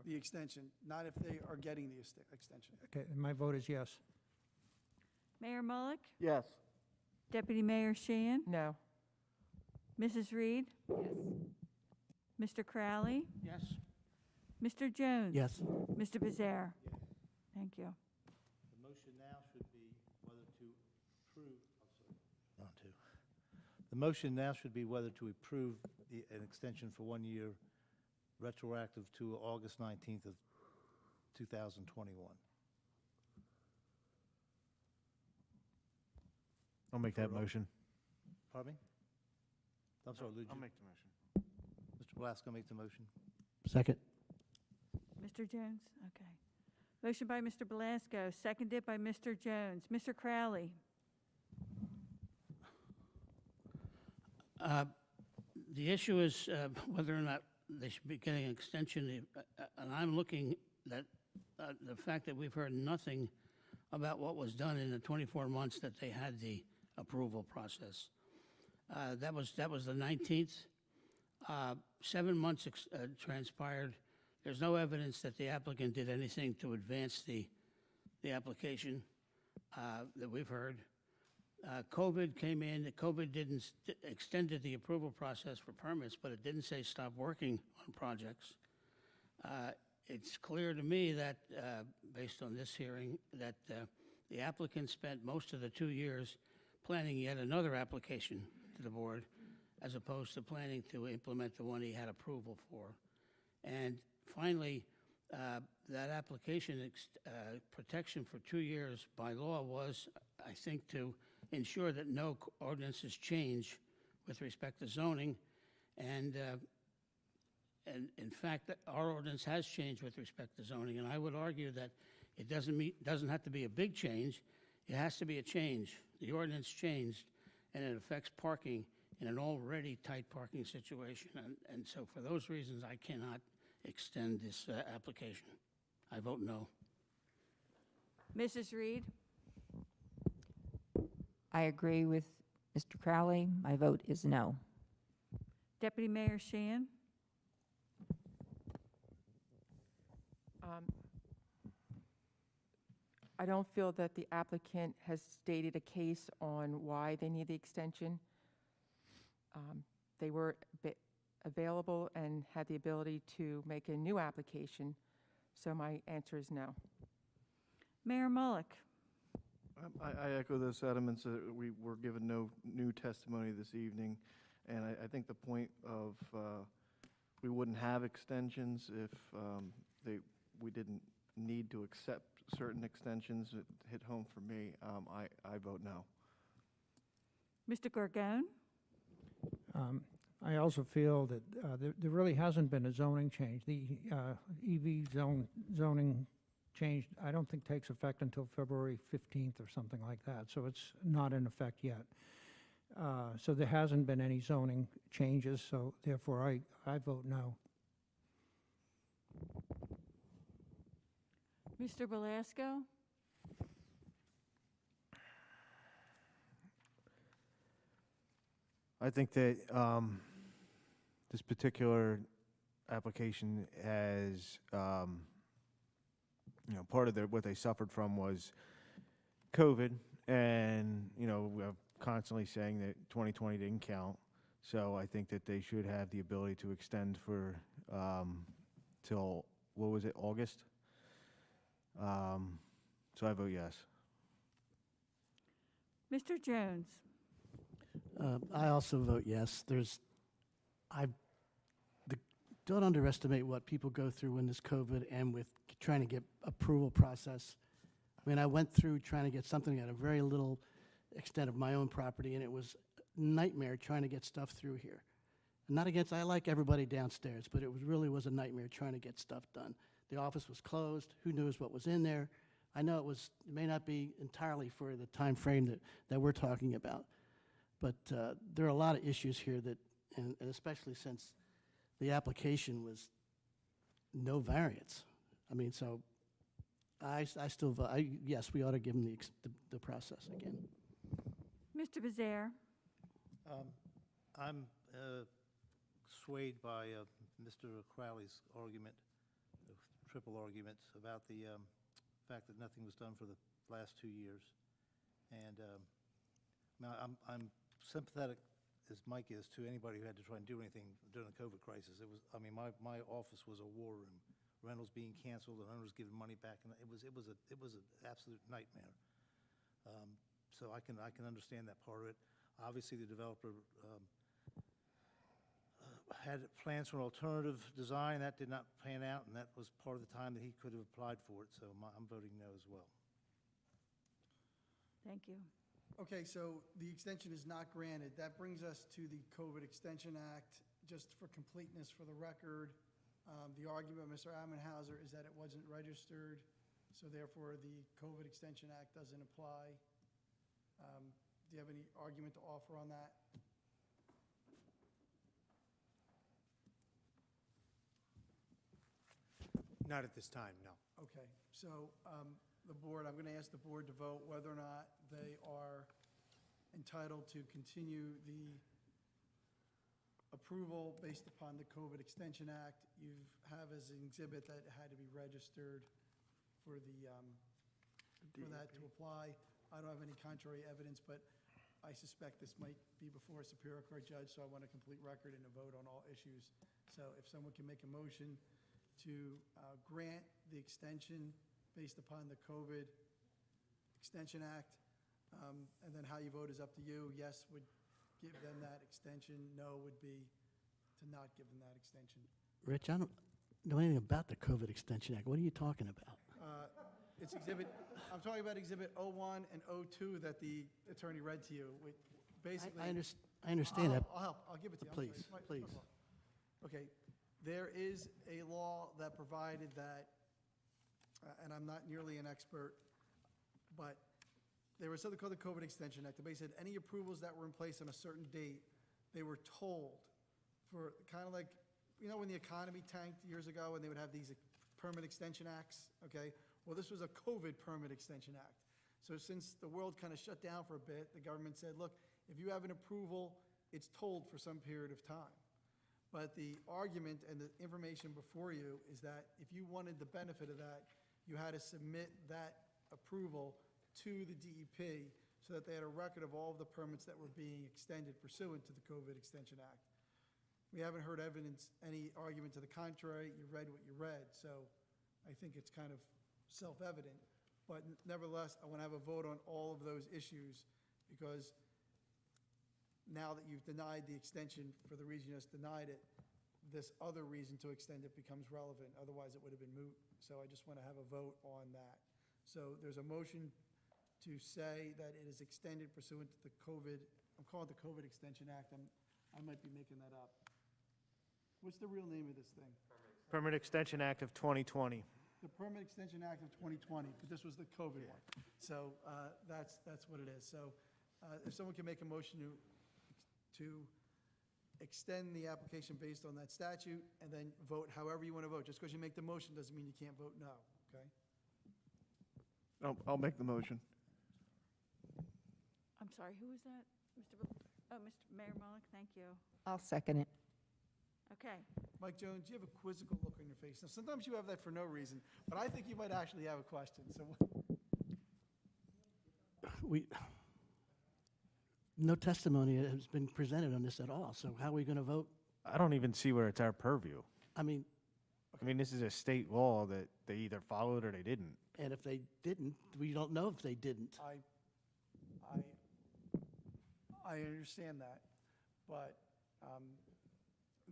the extension, not if they are getting the extension. Okay, and my vote is yes. Mayor Mullick? Yes. Deputy Mayor Sheehan? no. Mrs. Reed? Yes. Mr. Crowley? Yes? Mr. Jones? Yes. Mr. Bizarre? Thank you. The motion now should be whether to approve, I'm sorry. On to. The motion now should be whether to approve an extension for 1 year, retroactive to August 19th of 2021. I'll make that motion. Pardon me? I'm sorry, Lou. I'll make the motion. Mr. Belasco makes the motion. Second. Mr. Jones? Okay. Motion by Mr. Belasco, seconded by Mr. Jones. Mr. Crowley? The issue is whether or not they should be getting an extension, and I'm looking at the fact that we've heard nothing about what was done in the 24 months that they had the approval process. That was the 19th. 7 months transpired. There's no evidence that the applicant did anything to advance the application that we've heard. COVID came in. COVID didn't extended the approval process for permits, but it didn't say stop working on projects. It's clear to me that, based on this hearing, that the applicant spent most of the 2 years planning yet another application to the board, as opposed to planning to implement the one he had approval for. And finally, that application protection for 2 years by law was, I think, to ensure that no ordinances change with respect to zoning, And in fact, our ordinance has changed with respect to zoning, and I would argue that it doesn't have to be a big change. It has to be a change. The ordinance changed, and it affects parking in an already tight parking situation. And so for those reasons, I cannot extend this application. I vote no. Mrs. Reed? I agree with Mr. Crowley. My vote is no. Deputy Mayor Sheehan? I don't feel that the applicant has stated a case on why they need the extension. They were available and had the ability to make a new application, so my answer is no. Mayor Mullick? I echo those sentiments. We were given no new testimony this evening, and I think the point of we wouldn't have extensions if we didn't need to accept certain extensions. It hit home for me. I vote no. Mr. Gorgone? I also feel that there really hasn't been a zoning change. The EV zoning change, I don't think takes effect until February 15th or something like that, so it's not in effect yet. So there hasn't been any zoning changes, so therefore I vote no. Mr. Belasco? I think that this particular application has, part of what they suffered from was COVID, and, we're constantly saying that 2020 didn't count. So I think that they should have the ability to extend for till, what was it, August? So I vote yes. Mr. Jones? I also vote yes. Don't underestimate what people go through in this COVID and with trying to get approval process. I mean, I went through trying to get something at a very little extent of my own property, and it was a nightmare trying to get stuff through here. Not against, I like everybody downstairs, but it really was a nightmare trying to get stuff done. The office was closed. Who knows what was in there? I know it may not be entirely for the time frame that we're talking about, but there are a lot of issues here that, and especially since the application was no variance. I mean, so I still vote, yes, we ought to give them the process again. Mr. Bezaire? I'm swayed by Mr. Crowley's argument, triple arguments about the fact that nothing was done for the last 2 years. And now I'm sympathetic, as Mike is, to anybody who had to try and do anything during the COVID crisis. It was, I mean, my office was a war room. Rentals being canceled and owners giving money back, and it was an absolute nightmare. So I can understand that part of it. Obviously, the developer had plans for an alternative design. That did not pan out, and that was part of the time that he could have applied for it. So I'm voting no as well. Thank you. Okay, so the extension is not granted. That brings us to the Covet Extension Act. Just for completeness for the record, the argument of Mr. Ammenhauser is that it wasn't registered, so therefore the Covet Extension Act doesn't apply. Do you have any argument to offer on that? Not at this time, no. Okay, so the board, I'm going to ask the board to vote whether or not they are entitled to continue the approval based upon the Covet Extension Act. You have as an exhibit that it had to be registered for for that to apply. I don't have any contrary evidence, but I suspect this might be before a Superior Court judge, so I want a complete record and a vote on all issues. So if someone can make a motion to grant the extension based upon the Covet Extension Act, and then how you vote is up to you. Yes would give them that extension. No would be to not give them that extension. Rich, I don't know anything about the Covet Extension Act. What are you talking about? It's exhibit, I'm talking about exhibit 01 and 02 that the attorney read to you. Basically, I understand that. I'll help, I'll give it to you. I'm sorry. Please, It's my please. fault. Okay, there is a law that provided that, and I'm not nearly an expert, but there was something called the Covet Extension Act. It basically said any approvals that were in place on a certain date, they were told for, kind of like, you know, when the economy tanked years ago and they would have these permit extension acts, okay? Well, this was a COVID permit extension act. So since the world kind of shut down for a bit, the government said, look, if you have an approval, it's told for some period of time. But the argument and the information before you is that if you wanted the benefit of that, you had to submit that approval to the DEP so that they had a record of all of the permits that were being extended pursuant to the COVID Extension Act. We haven't heard evidence, any argument to the contrary. You read what you read, so I think it's kind of self-evident. But nevertheless, I want to have a vote on all of those issues because now that you've denied the extension for the reason you just denied it, this other reason to extend it becomes relevant. Otherwise, it would have been moot. So I just want to have a vote on that. So there's a motion to say that it is extended pursuant to the COVID, I'm calling it the COVID Extension Act. I might be making that up. What's the real name of this thing? Permit Extension Act of 2020. The Permit Extension Act of 2020, because this was the COVID one. So that's what it is. So if someone can make a motion to extend the application based on that statute and then vote however you want to vote. Just because you make the motion doesn't mean you can't vote no, okay? I'll make the motion. I'm sorry, who was that? Mr. Mayor Mullick, thank you. I'll second it. Okay. Mike Jones, you have a quizzical look on your face. Now, sometimes you have that for no reason, but I think you might actually have a question. So, No testimony has been presented on this at all, so how are we going to vote? I don't even see where it's our purview. I mean, This is a state law that they either followed or they didn't. and if they didn't, we don't know if they didn't. I understand that, but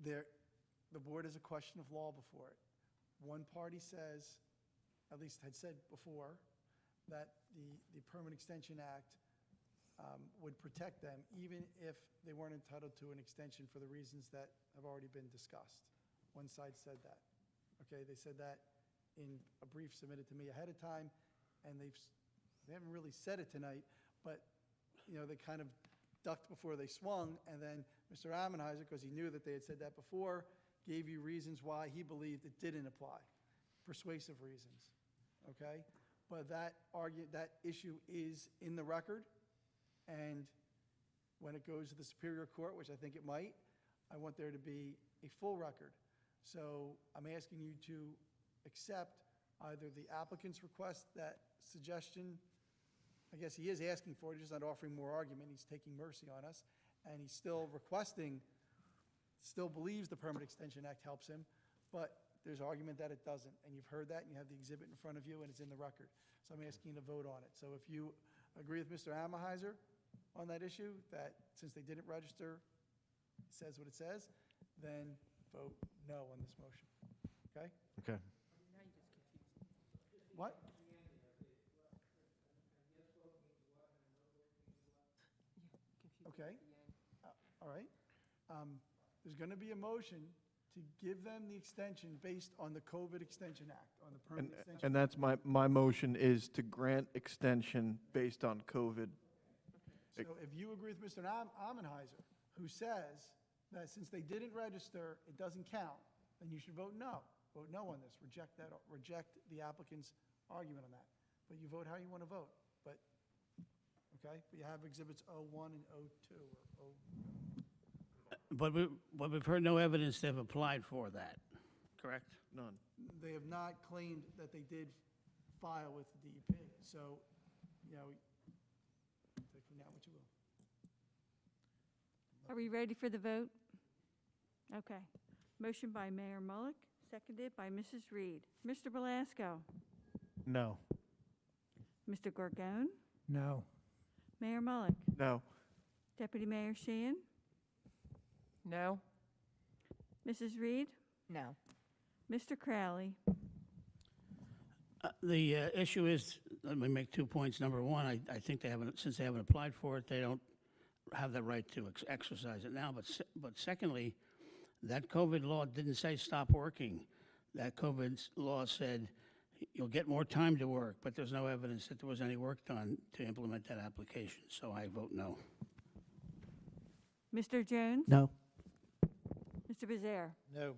the board has a question of law before it. One party says, at least had said before, that the Permit Extension Act would protect them even if they weren't entitled to an extension for the reasons that have already been discussed. One side said that. Okay, they said that in a brief submitted to me ahead of time, and they haven't really said it tonight, but they kind of ducked before they swung, and then Mr. Ammenheiser, because he knew that they had said that before, gave you reasons why he believed it didn't apply, persuasive reasons, okay? But that issue is in the record, and when it goes to the Superior Court, which I think it might, I want there to be a full record. So I'm asking you to accept either the applicant's request, that suggestion. I guess he is asking for it, he's just not offering more argument. He's taking mercy on us, and he's still requesting, still believes the Permit Extension Act helps him, but there's argument that it doesn't, and you've heard that, and you have the exhibit in front of you, and it's in the record. So I'm asking you to vote on it. So if you agree with Mr. Ammenheiser on that issue, that since they didn't register, it says what it says, then vote no on this motion, okay? Okay. What? Okay, all right. There's going to be a motion to give them the extension based on the COVID Extension Act, on the Permit Extension. And that's my motion is to grant extension based on COVID. So if you agree with Mr. Ammenheiser, who says that since they didn't register, it doesn't count, then you should vote no. Vote no on this. Reject the applicant's argument on that. But you vote how you want to vote. Okay, but you have exhibits 01 and 02, or But we've heard no evidence they've applied for that, correct? None. they have not claimed that they did file with the DEP. So, take from that what you will. Are we ready for the vote? Okay. Motion by Mayor Mullick, seconded by Mrs. Reed. Mr. Belasco? No. Mr. Gorgone? No. Mayor Mullick? No. Deputy Mayor Sheehan? No? Mrs. Reed? No. Mr. Crowley? The issue is, let me make 2 points. Number one, I think they haven't, since they haven't applied for it, they don't have the right to exercise it now. But secondly, that COVID law didn't say stop working. That COVID law said you'll get more time to work, but there's no evidence that there was any work done to implement that application, so I vote no. Mr. Jones? No. Mr. Bezerra? No.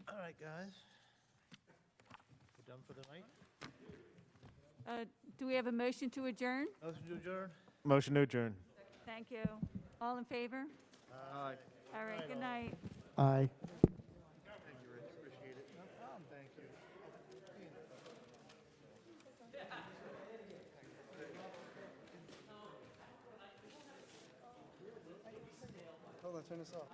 All right, guys. We're done for the night? Do we have a motion to adjourn? Motion to adjourn? Motion to adjourn. Thank you. All in favor? Aye. All right, good night. Aye. Thank you, Rich. Appreciate it. No problem, thank you. Hold on, turn this off.